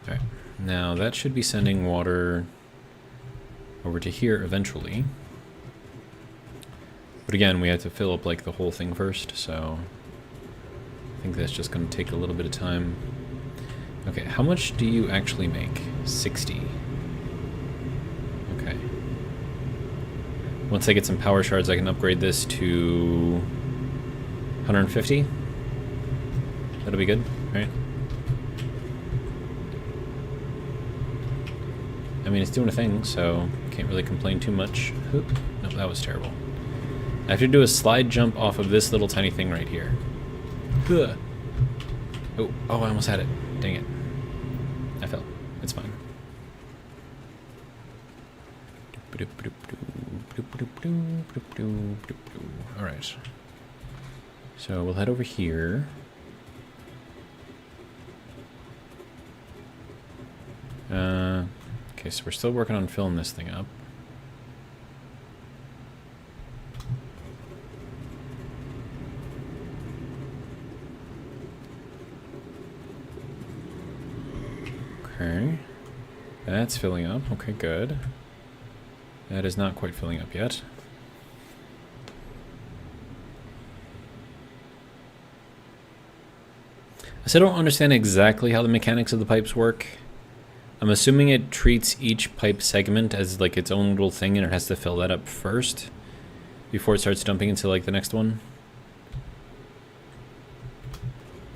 Alright, now that should be sending water over to here eventually. But again, we have to fill up like the whole thing first, so I think that's just going to take a little bit of time. Okay, how much do you actually make? 60. Okay. Once I get some power shards, I can upgrade this to 150. That'll be good, right? I mean, it's doing a thing, so can't really complain too much. Oop. No, that was terrible. I have to do a slide jump off of this little tiny thing right here. Ugh. Oh, I almost had it. Dang it. I fell. It's fine. Alright. So we'll head over here. Okay, so we're still working on filling this thing up. Okay, that's filling up. Okay, good. That is not quite filling up yet. I still don't understand exactly how the mechanics of the pipes work. I'm assuming it treats each pipe segment as like its own little thing and it has to fill that up first before it starts dumping into like the next one.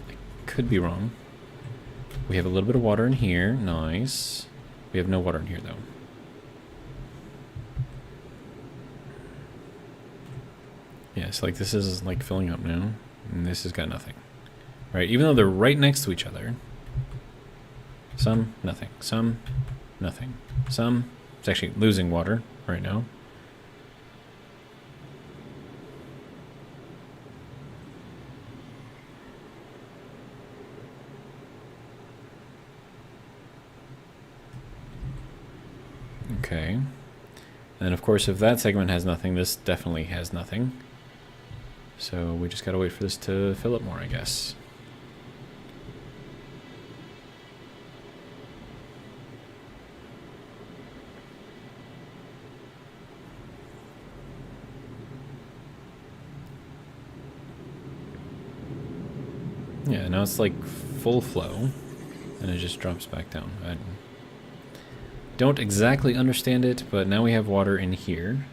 I could be wrong. We have a little bit of water in here. Nice. We have no water in here, though. Yeah, so like this is like filling up now, and this has got nothing. Right, even though they're right next to each other. Some, nothing. Some, nothing. Some, it's actually losing water right now. Okay. And of course, if that segment has nothing, this definitely has nothing. So we just gotta wait for this to fill up more, I guess. Yeah, now it's like full flow, and it just drops back down. I don't exactly understand it, but now we have water in here.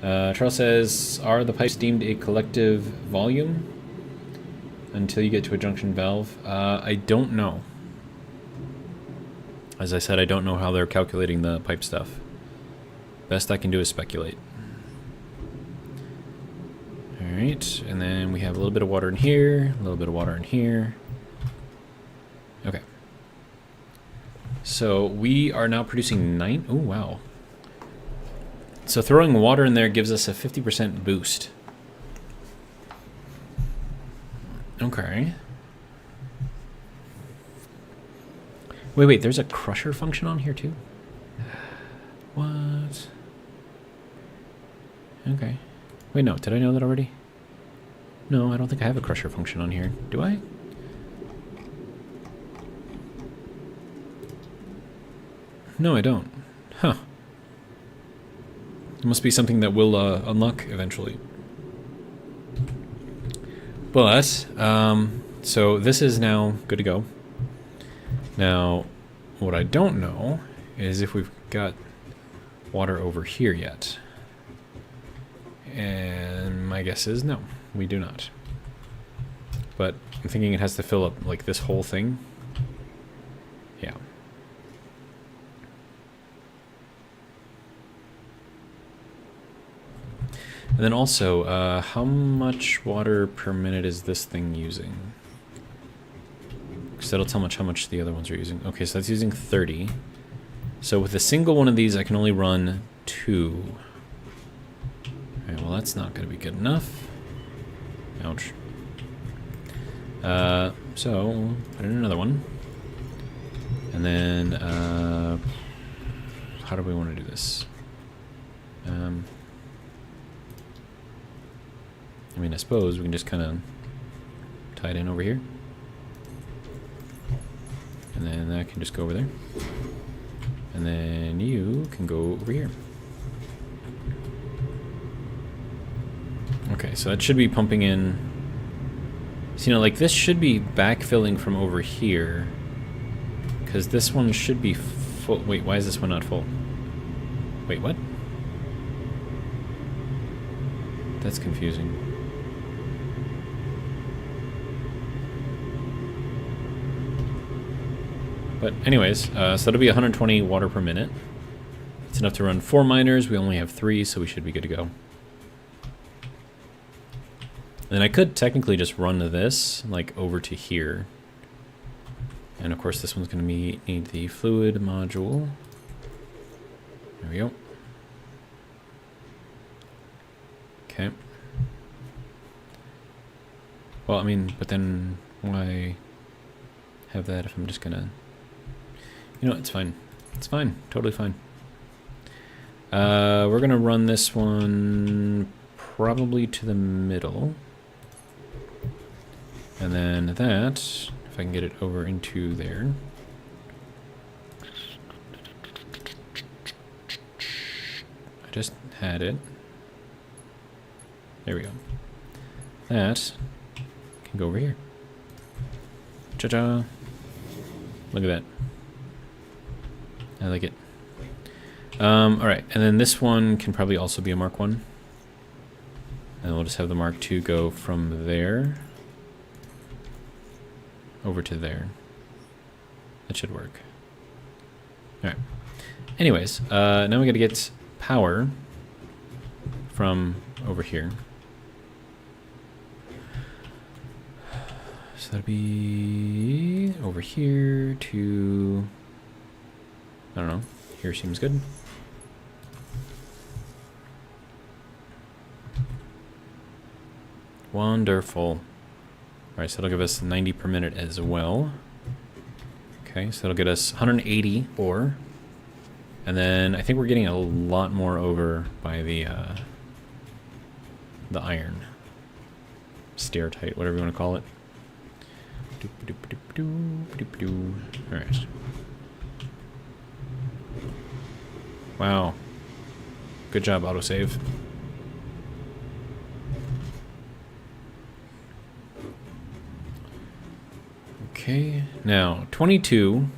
Charles says, are the pipes deemed a collective volume until you get to a junction valve? I don't know. As I said, I don't know how they're calculating the pipe stuff. Best I can do is speculate. Alright, and then we have a little bit of water in here, a little bit of water in here. Okay. So we are now producing 9. Oh, wow. So throwing water in there gives us a 50% boost. Okay. Wait, there's a crusher function on here too? What? Okay. Wait, no, did I know that already? No, I don't think I have a crusher function on here. Do I? No, I don't. Huh. It must be something that will unlock eventually. But, so this is now good to go. Now, what I don't know is if we've got water over here yet. And my guess is no, we do not. But I'm thinking it has to fill up, like, this whole thing. Yeah. And then also, how much water per minute is this thing using? Because that'll tell how much the other ones are using. Okay, so that's using 30. So with a single one of these, I can only run 2. Alright, well that's not going to be good enough. Ouch. So, put in another one. And then, how do we want to do this? I mean, I suppose we can just kind of tie it in over here. And then that can just go over there. And then you can go over here. Okay, so that should be pumping in. So, you know, like this should be backfilling from over here. Because this one should be full. Wait, why is this one not full? Wait, what? That's confusing. But anyways, so that'll be 120 water per minute. It's enough to run 4 miners. We only have 3, so we should be good to go. And I could technically just run this, like, over to here. And of course this one's going to need the fluid module. There we go. Okay. Well, I mean, but then why have that if I'm just going to... You know, it's fine. It's fine. Totally fine. We're going to run this one probably to the middle. And then that, if I can get it over into there. I just had it. There we go. That can go over here. Cha-cha. Look at that. I like it. Alright, and then this one can probably also be a Mark 1. And we'll just have the Mark 2 go from there over to there. That should work. Alright. Anyways, now we gotta get power from over here. So that'd be over here to... I don't know. Here seems good. Wonderful. Alright, so that'll give us 90 per minute as well. Okay, so that'll get us 180 ore. And then I think we're getting a lot more over by the iron. Stereotype, whatever you want to call it. Alright. Wow. Good job, autosave. Okay, now 22.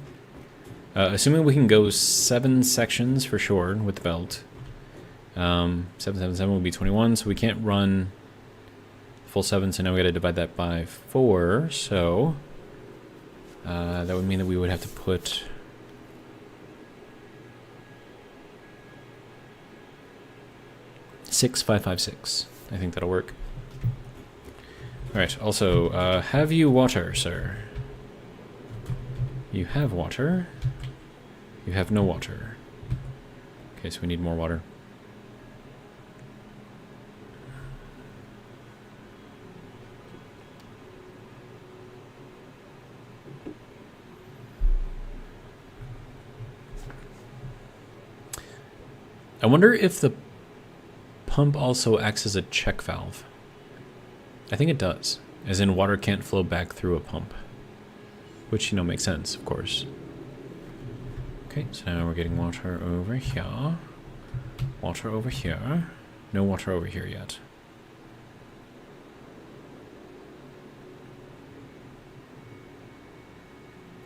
Assuming we can go 7 sections for sure with the belt. 777 will be 21, so we can't run full 7, so now we gotta divide that by 4, so that would mean that we would have to put 6,556. I think that'll work. Alright, also, have you water, sir? You have water. You have no water. Okay, so we need more water. I wonder if the pump also acts as a check valve. I think it does, as in water can't flow back through a pump. Which, you know, makes sense, of course. Okay, so now we're getting water over here. Water over here. No water over here yet.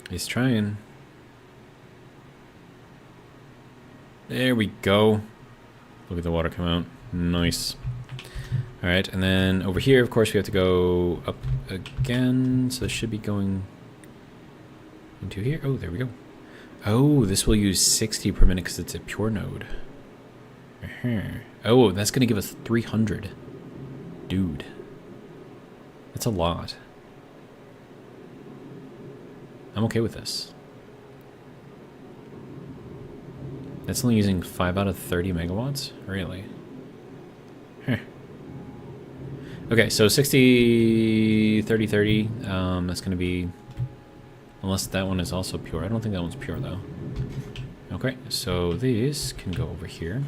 He's trying. There we go. Look at the water come out. Nice. Alright, and then over here, of course, we have to go up again. So this should be going into here. Oh, there we go. Oh, this will use 60 per minute because it's a pure node. Oh, that's going to give us 300. Dude. That's a lot. I'm okay with this. That's only using 5 out of 30 megawatts? Really? Huh. Okay, so 60, 30, 30. That's going to be... Unless that one is also pure. I don't think that one's pure, though. Okay, so this can go over here.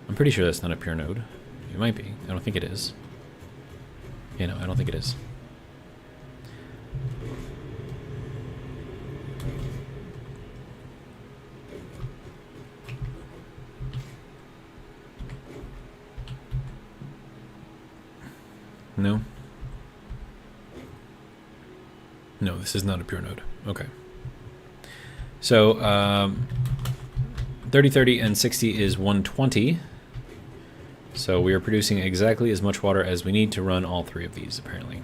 I'm pretty sure that's not a pure node. It might be. I don't think it is. Yeah, no, I don't think it is. No? No, this is not a pure node. Okay. So, 30, 30, and 60 is 120. So we are producing exactly as much water as we need to run all three of these, apparently.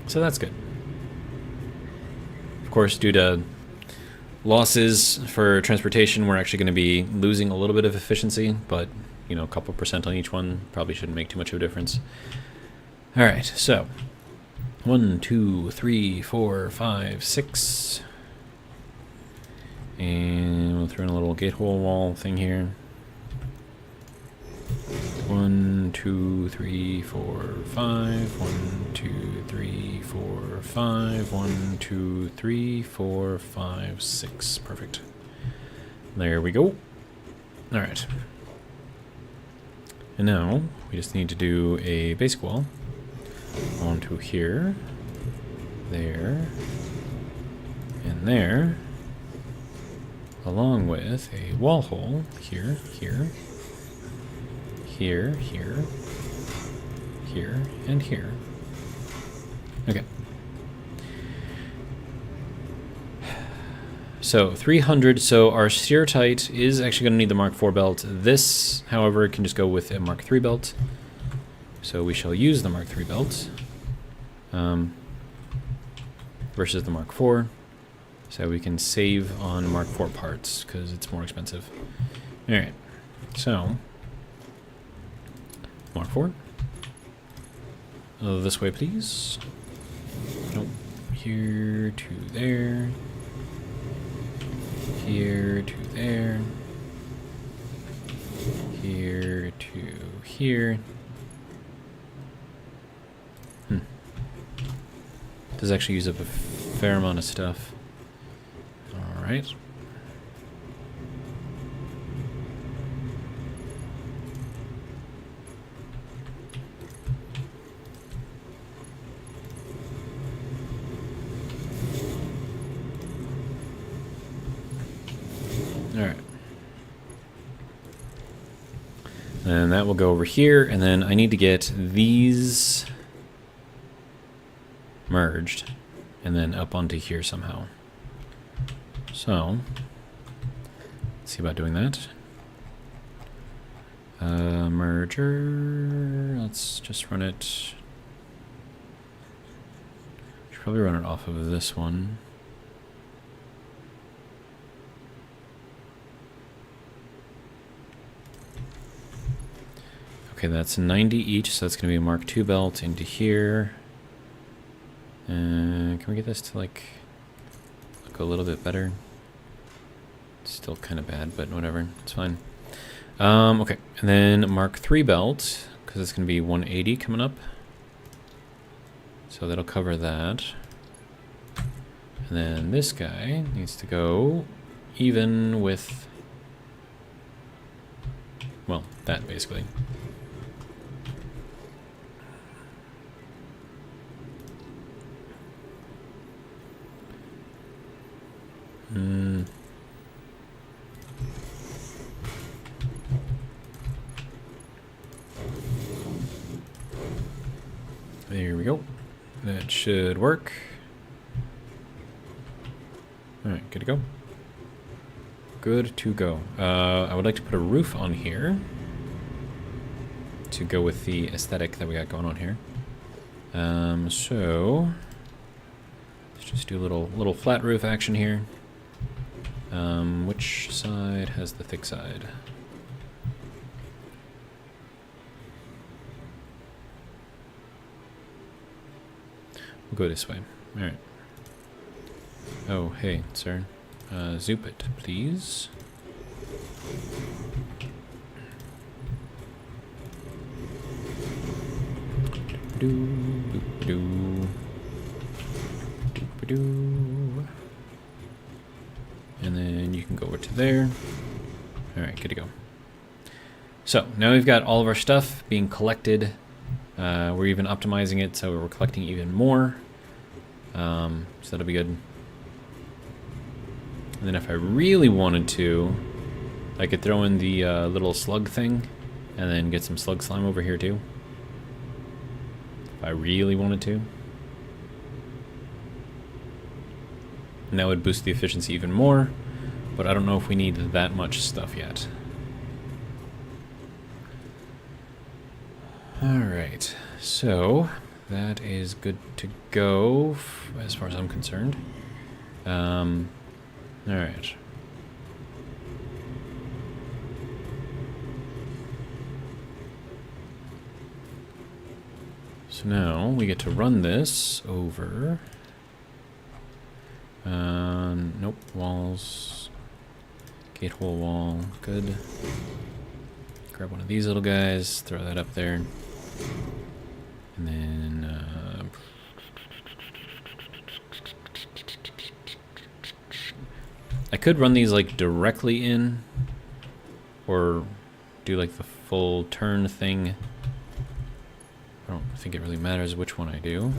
So that's good. Of course, due to losses for transportation, we're actually going to be losing a little bit of efficiency, but, you know, a couple % on each one probably shouldn't make too much of a difference. All right, so 1, 2, 3, 4, 5, 6. And we'll throw in a little gate hole wall thing here. 1, 2, 3, 4, 5. 1, 2, 3, 4, 5. 1, 2, 3, 4, 5, 6. Perfect. There we go. All right. And now we just need to do a basic wall onto here, there, and there, along with a wall hole here, here, here, here, here, and here. Okay. So 300, so our steertight is actually going to need the Mark IV belt. This, however, can just go with a Mark III belt. So we shall use the Mark III belt versus the Mark IV. So we can save on Mark IV parts because it's more expensive. All right, so Mark IV. This way, please. Nope. Here to there. Here to there. Here to here. Does actually use up a fair amount of stuff. All right. All right. And that will go over here, and then I need to get these merged and then up onto here somehow. So let's see about doing that. Merger, let's just run it. Should probably run it off of this one. Okay, that's 90 each, so that's going to be a Mark II belt into here. Can we get this to like look a little bit better? It's still kind of bad, but whatever, it's fine. Okay, and then Mark III belt, because it's going to be 180 coming up. So that'll cover that. And then this guy needs to go even with, well, that basically. There we go. That should work. Alright, good to go. Good to go. I would like to put a roof on here. to go with the aesthetic that we got going on here. So let's just do a little flat roof action here. Which side has the thick side? We'll go this way. All right. Oh, hey, sir. Zoop it, please. And then you can go over to there. All right, good to go. So now we've got all of our stuff being collected. We're even optimizing it so we're collecting even more. So that'll be good. And then if I really wanted to, I could throw in the little slug thing and then get some slug slime over here too. If I really wanted to. And that would boost the efficiency even more, but I don't know if we need that much stuff yet. Alright, so that is good to go as far as I'm concerned. Alright. So now we get to run this over. Nope, walls. Gate hole wall, good. Grab one of these little guys, throw that up there. And then, I could run these like directly in, or do like the full turn thing. I don't think it really matters which one I do.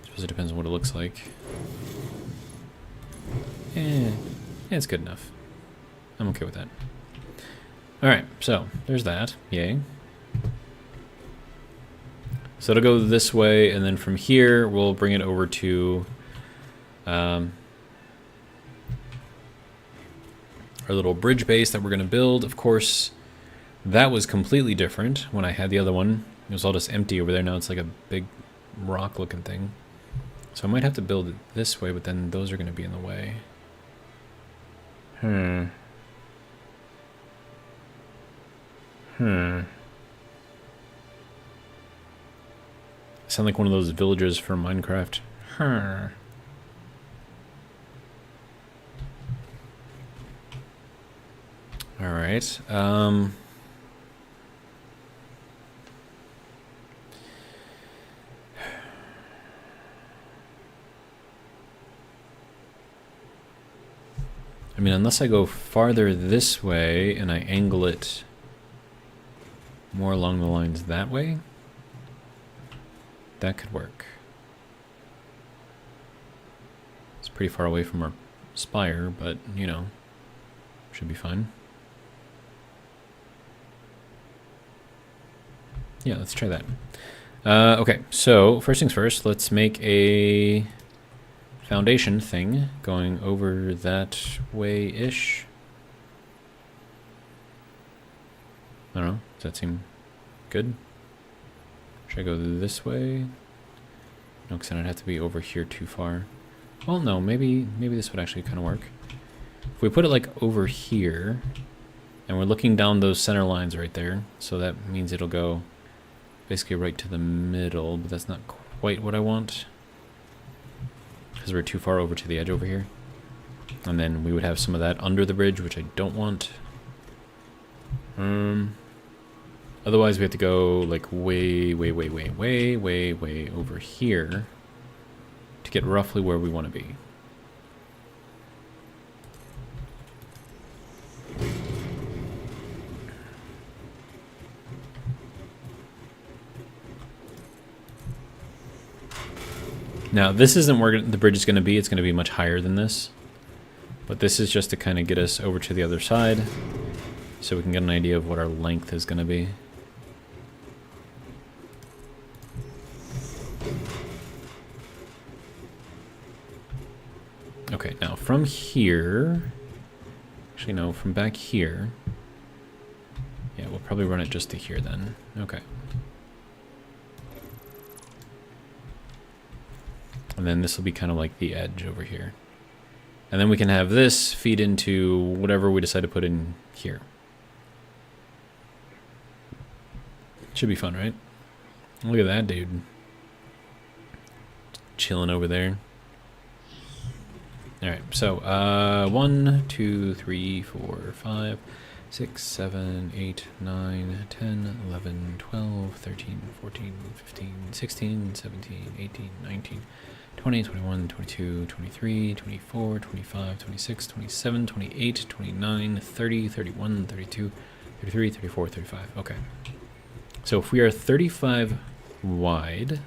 I suppose it depends on what it looks like. Yeah, it's good enough. I'm okay with that. Alright, so there's that. Yay. So it'll go this way, and then from here we'll bring it over to our little bridge base that we're going to build. Of course, that was completely different when I had the other one. It was all just empty over there. Now it's like a big rock looking thing. So I might have to build it this way, but then those are going to be in the way. I sound like one of those villagers from Minecraft. Alright, I mean, unless I go farther this way and I angle it more along the lines that way, that could work. It's pretty far away from our spire, but, you know, should be fine. Yeah, let's try that. Okay, so first things first, let's make a foundation thing going over that way-ish. I don't know, does that seem good? Should I go this way? No, because then I'd have to be over here too far. Well, no, maybe this would actually kind of work. If we put it like over here, and we're looking down those center lines right there, so that means it'll go basically right to the middle, but that's not quite what I want, because we're too far over to the edge over here. And then we would have some of that under the bridge, which I don't want. Otherwise we have to go like way over here to get roughly where we want to be. Now, this isn't where the bridge is going to be. It's going to be much higher than this. But this is just to kind of get us over to the other side, so we can get an idea of what our length is going to be. Okay, now from here... Actually, no, from back here... Yeah, we'll we'll probably run it just to here then. Okay. And then this will be kind of like the edge over here. And then we can have this feed into whatever we decide to put in here. Should be fun, right? Look at that dude. Chilling over there. Alright, so 1, 2, 3, 4, 5, 6, 7, 8, 9, 10, 11, 12, 13, 14, 15, 16, 17, 18, 19, 20, 21, 22, 23, 24, 25, 26, 27, 28, 29, 30, 31, 32, 33, 34, 35. Okay. So if we are 35 wide,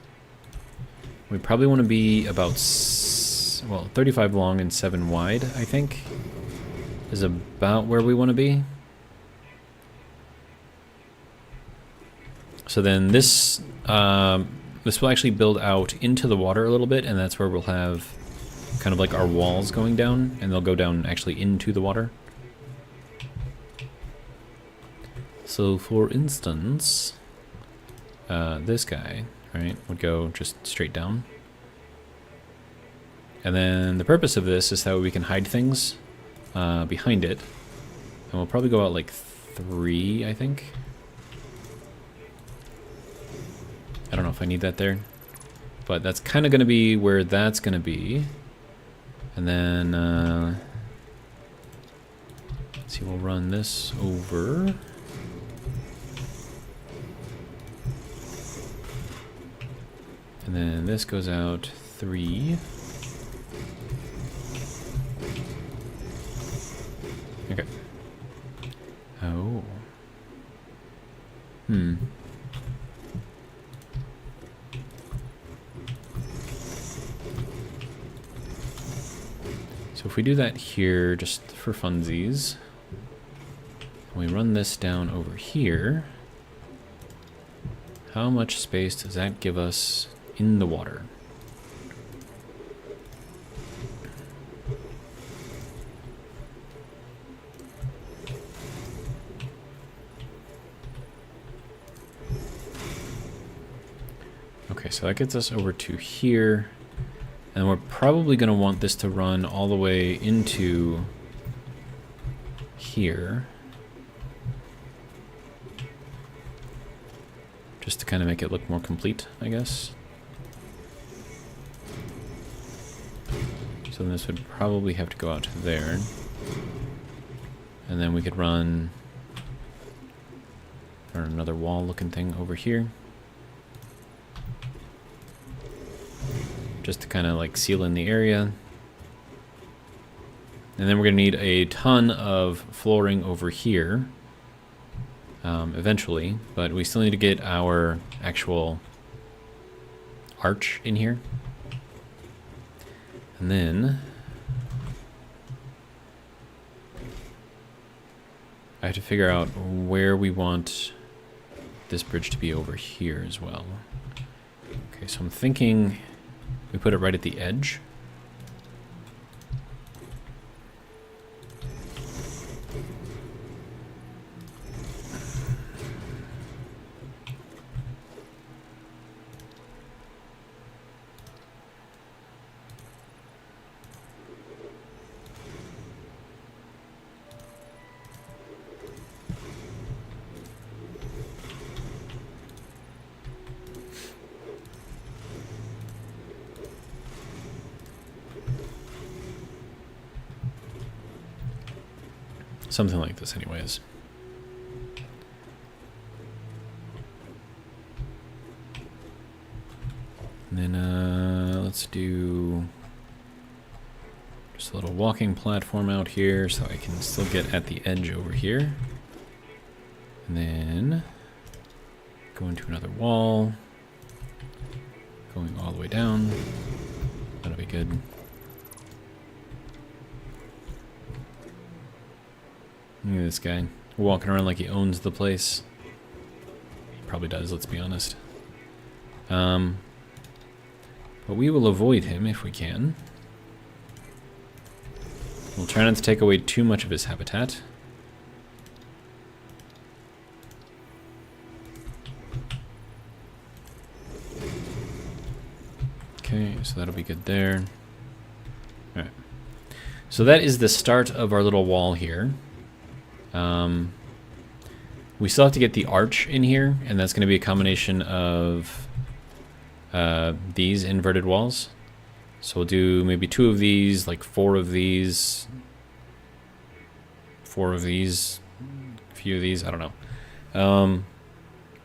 we probably want to be about, well, 35 long and 7 wide, I think, is about where we want to be. So then this this will actually build out into the water a little bit, and that's where we'll have kind of like our walls going down, and they'll go down actually into the water. So for instance, this guy, right, would go just straight down. And then the purpose of this is that we can hide things behind it. And we'll probably go out like 3, I think. I don't know if I need that there. But that's kind of going to be where that's going to be. And then, let's see, we'll run this over. And then this goes out 3. Okay. Oh. So if we do that here, just for funsies, and we run this down over here, how much space does that give us in the water? Okay, so that gets us over to here. And we're probably going to want this to run all the way into here. Just to kind of make it look more complete, I guess. So then this would probably have to go out to there. And then we could run another wall looking thing over here. Just to kind of like seal in the area. And then we're going to need a ton of flooring over here eventually, but we still need to get our actual arch in here. And then I have to figure out where we want this bridge to be over here as well. Okay, so I'm thinking we put it right at the edge. Something like this anyways. And then let's do just a little walking platform out here so I can still get at the edge over here. And then go into another wall, going all the way down. That'll be good. Look at this guy, walking around like he owns the place. He probably does, let's be honest. But we will avoid him if we can. We'll try not to take away too much of his habitat. so that'll be good there. All right. So that is the start of our little wall here. We still have to get the arch in here, and that's going to be a combination of these inverted walls. So we'll do maybe 2 of these, like 4 of these, 4 of these, a few of these, I don't know.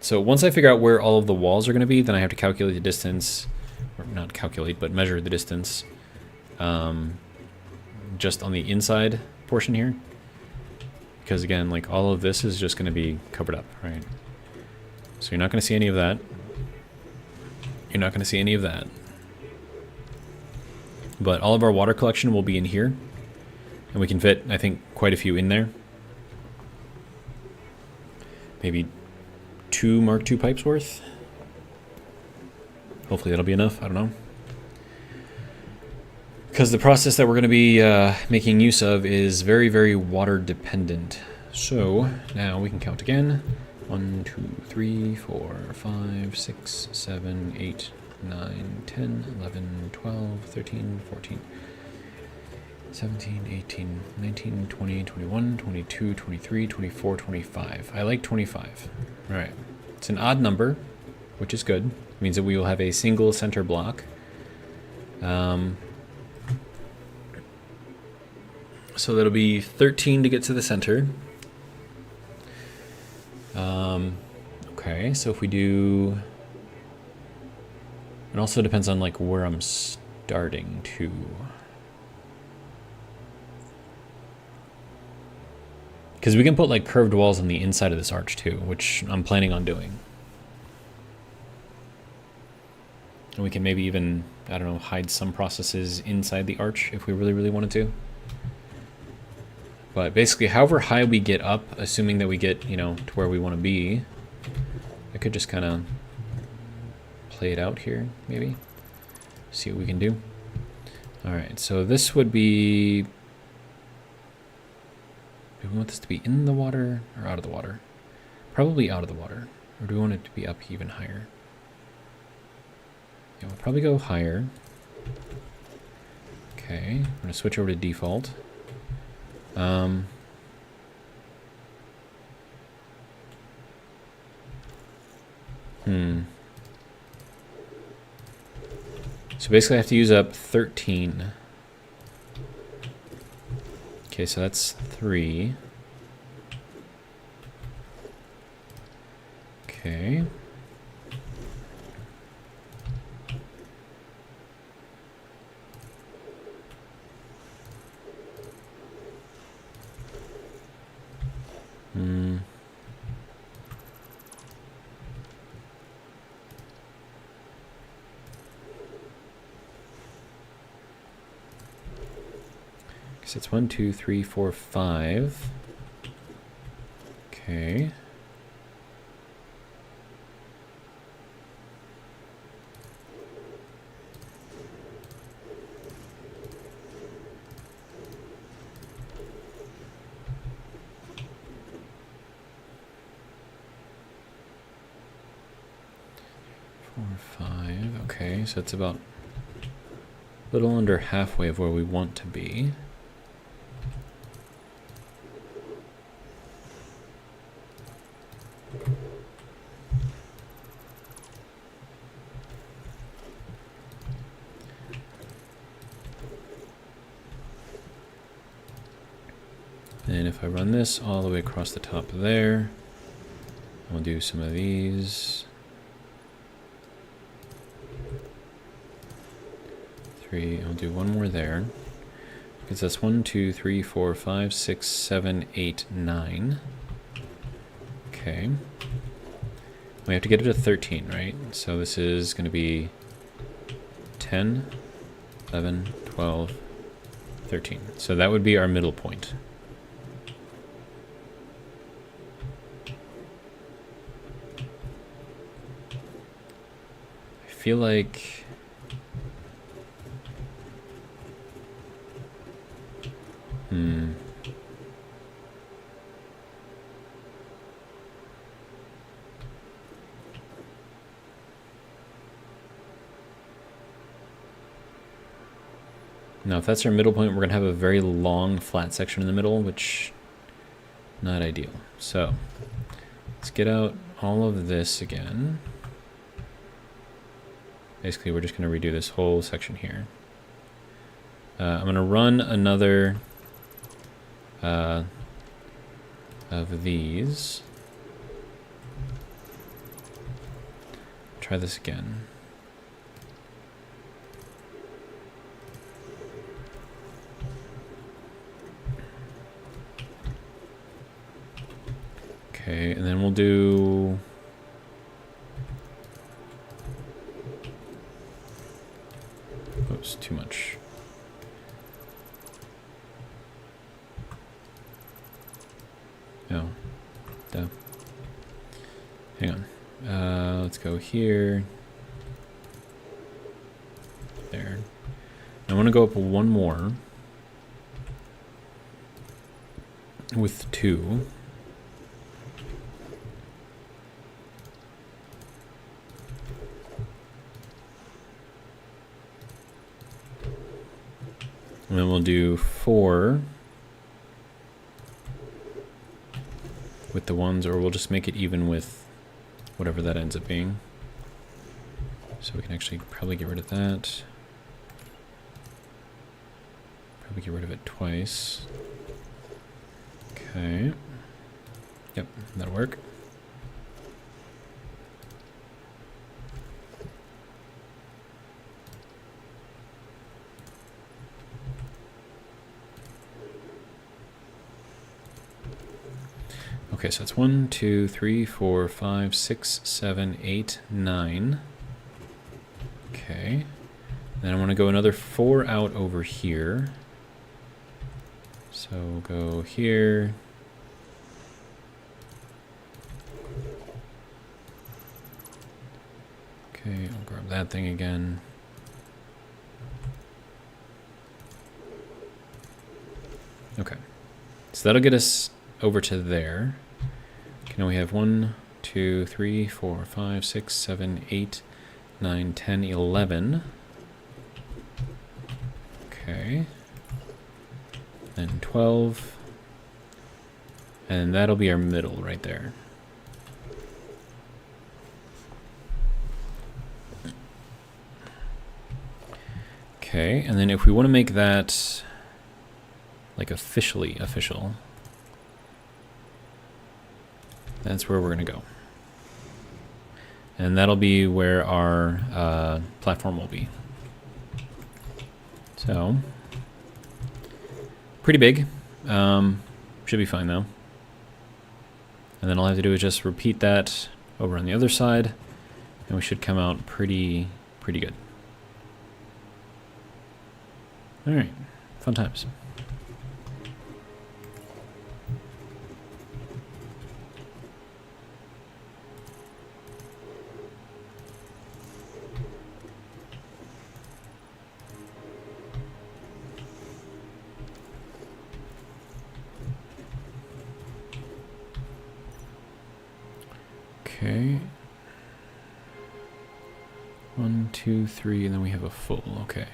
So once I figure out where all of the walls are going to be, then I have to calculate the distance, or not calculate, but measure the distance just on the inside portion here. Because again, like all of this is just going to be covered up, right? So you're not going to see any of that. You're not going to see any of that. But all of our water collection will be in here. And we can fit, I think, quite a few in there. Maybe 2 Mark II pipes worth. Hopefully that'll be enough. I don't know. Because the process that we're going to be making use of is very, very water dependent. So now we can count again. 1, 2, 3, 4, 5, 6, 7, 8, 9, 10, 11, 12, 13, 14, 17, 18, 19, 20, 21, 22, 23, 24, 25. I like 25. All right. It's an odd number, which is good. It means that we will have a single center block. So that'll be 13 to get to the center. Okay, so if we do... It also depends on like where I'm starting to. Because we can put like curved walls on the inside of this arch too, which I'm planning on doing. And we can maybe even, I don't know, hide some processes inside the arch if we really, really wanted to. But basically, however high we get up, assuming that we get, you know, to where we want to be, I could just kind of play it out here, maybe. See what we can do. Alright, so this would be... Do we want this to be in the water or out of the water? Probably out of the water. Or do we want it to be up even higher? Yeah, we'll probably go higher. Okay, I'm going to switch over to default. So basically I have to use up 13. Okay, so that's 3. Okay. So it's 1, 2, 3, 4, 5. Okay. Okay, so it's about a little under halfway of where we want to be. And if I run this all the way across the top there, I'll do some of these. 3, I'll do one more there. Because that's 1, 2, 3, 4, 5, 6, 7, 8, 9. Okay. We have to get it to 13, right? So this is going to be 10, 11, 12, 13. So that would be our middle point. I feel like... Now, if that's our middle point, we're going to have a very long flat section in the middle, which not ideal. So let's get out all of this again. Basically, we're just going to redo this whole section here. I'm going to run another of these. Try this again. Okay, and then we'll do... Oops, too much. Oh, duh. Hang on. Let's go here. There. I want to go up one more with 2. And then we'll do 4 with the 1s, or we'll just make it even with whatever that ends up being. So we can actually probably get rid of that. Probably get rid of it twice. Okay. Yep, that'll work. Okay, so it's 1, 2, 3, 4, 5, 6, 7, 8, 9. Okay. Then I want to go another 4 out over here. So we'll go here. Okay, I'll grab that thing again. Okay. So that'll get us over to there. Okay, now we have 1, 2, 3, 4, 5, 6, 7, 8, 9, 10, 11. Okay. Then 12. And that'll be our middle right there. Okay, and then if we want to make that like officially official, that's where we're going to go. And that'll be where our platform will be. So, pretty big. Should be fine though. And then all I have to do is just repeat that over on the other side, and we should come out pretty good. All right, fun times. Okay. 1, 2, 3, and then we have a full. Okay.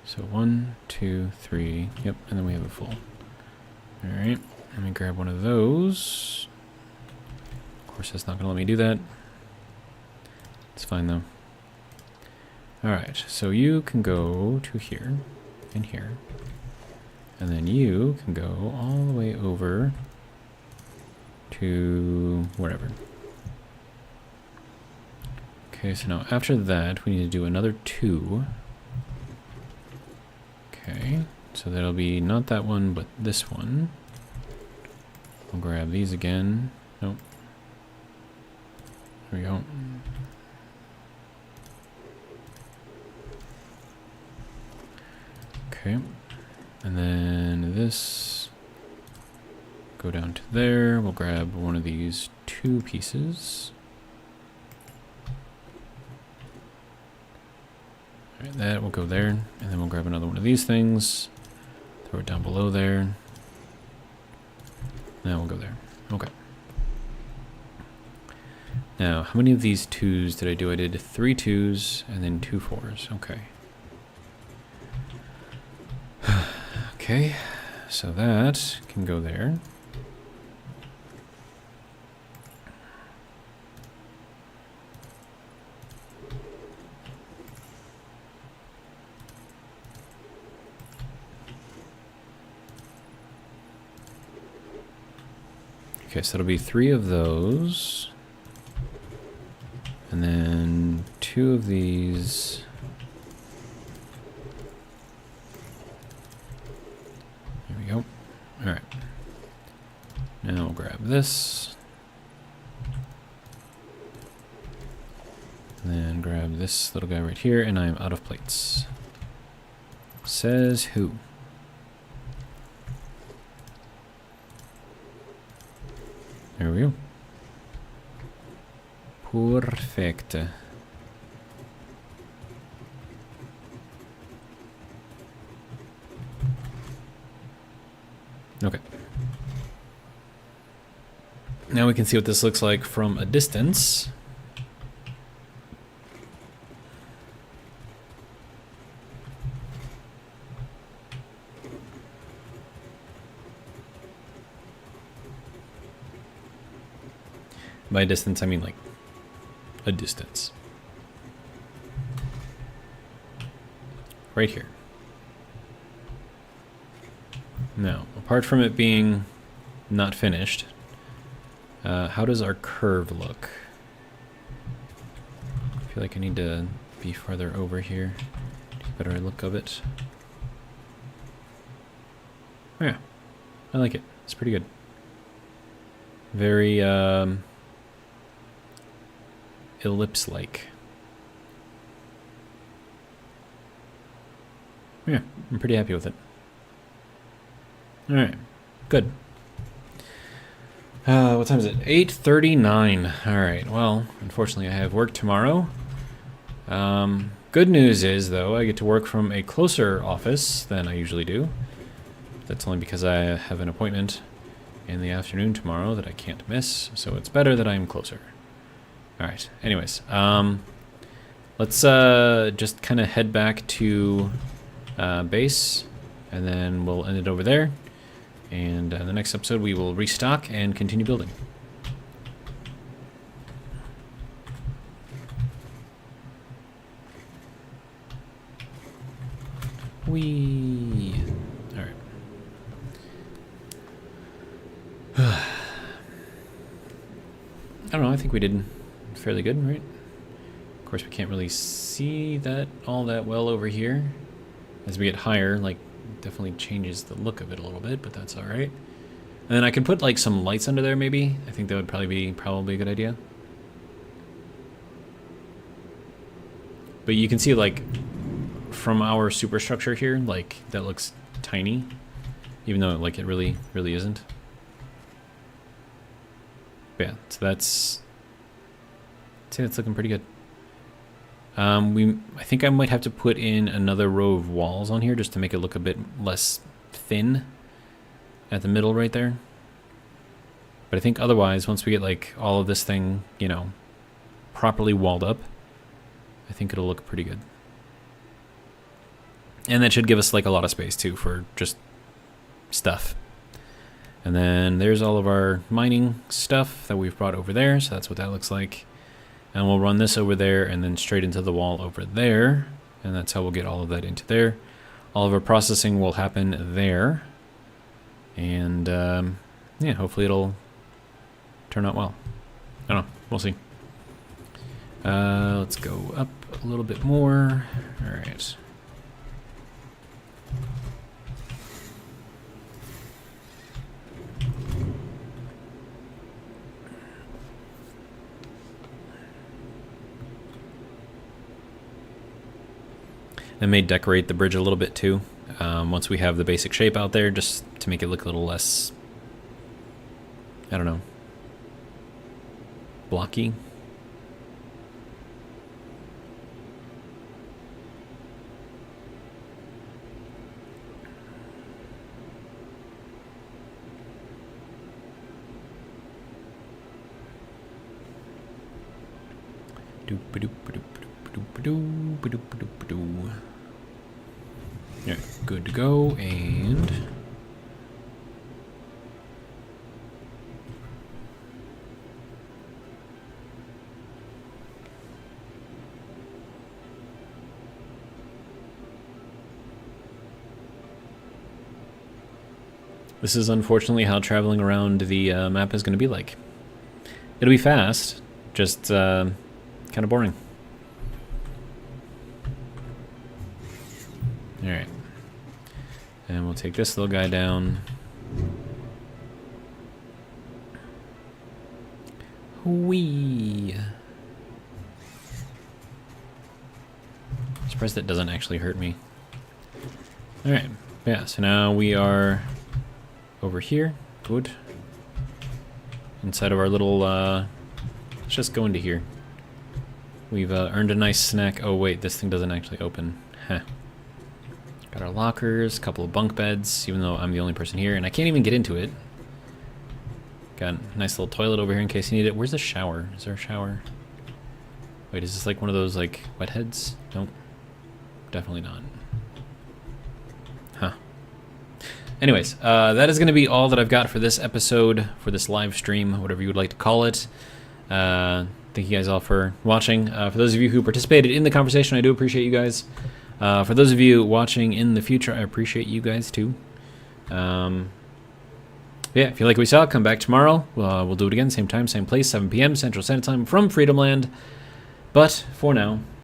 So 1, 2, 3. Yep, and then we have a full. All right. Let me grab one of those. Of course, that's not going to let me do that. It's fine though. All right. So you can go to here and here, and then you can go all the way over to wherever. Okay, so now after that, we need to do another 2. Okay, so that'll be not that one, but this one. We'll grab these again. Nope. There we go. Okay, and then this, go down to there. We'll grab one of these 2 pieces. All right, that will go there, and then we'll grab another one of these things, throw it down below there. Now we'll go there. Okay. Now, how many of these 2s did I do? I did 3 2s and then 2 4s. Okay. Okay, so that can go there. Okay, so it'll be 3 of those. And then 2 of these. There we go. Alright. Now we'll grab this. And then grab this little guy right here, and I'm out of plates. Says who? There we go. Perfect. Okay. Now we can see what this looks like from a distance. By distance, I mean like a distance. Right here. Now, apart from it being not finished, how does our curve look? I feel like I need to be farther over here to get a better look of it. Oh yeah, I like it. It's pretty good. Very ellipse-like. Yeah, I'm pretty happy with it. Alright, good. What time is it? 8:39. Alright, well, unfortunately I have work tomorrow. Good news is, though, I get to work from a closer office than I usually do. That's only because I have an appointment in the afternoon tomorrow that I can't miss, so it's better that I'm closer. Alright, anyways, let's just kind of head back to base, and then we'll end it over there. And in the next episode we will restock and continue building. Whee! Alright. I don't know, I think we did fairly good, right? Of course, we can't really see that all that well over here. As we get higher, like, definitely changes the look of it a little bit, but that's all right. And then I could put like some lights under there, maybe. I think that would probably be a good idea. But you can see, like, from our superstructure here, like, that looks tiny, even though like it really isn't. But yeah, so that's. I'd say that's looking pretty good. I think I might have to put in another row of walls on here just to make it look a bit less thin at the middle right there. But I think otherwise, once we get like all of this thing, you know, properly walled up, I think it'll look pretty good. And that should give us like a lot of space too for just stuff. And then there's all of our mining stuff that we've brought over there, so that's what that looks like. And we'll run this over there and then straight into the wall over there. And that's how we'll get all of that into there. All of our processing will happen there. And yeah, hopefully it'll turn out well. I don't know. We'll see. Let's go up a little bit more. All right. I may decorate the bridge a little bit too, once we have the basic shape out there, just to make it look a little less, I don't know, blocky. Alright, good to go, and... This is unfortunately how traveling around the map is going to be like. It'll be fast, just kind of boring. Alright. And we'll take this little guy down. Whee! Surprised that doesn't actually hurt me. Alright. Yeah, so now we are... over here, good. Inside of our little, let's just go into here. We've earned a nice snack. Oh wait, this thing doesn't actually open. Huh. Got our lockers, a couple of bunk beds, even though I'm the only person here, and I can't even get into it. Got a nice little toilet over here in case you need it. Where's the shower? Is there a shower? Wait, is this like one of those like wet heads? Nope. Definitely not. Huh. Anyways, that is going to be all that I've got for this episode, for this live stream, whatever you would like to call it. Thank you guys all for watching. For those of you who participated in the conversation, I do appreciate you guys. For those of you watching in the future, I appreciate you guys too. Yeah, if you like what we saw, come back tomorrow. We'll do it again, same time, same place, 7 p.m. Central Standard Time from Freedom Land. But for now...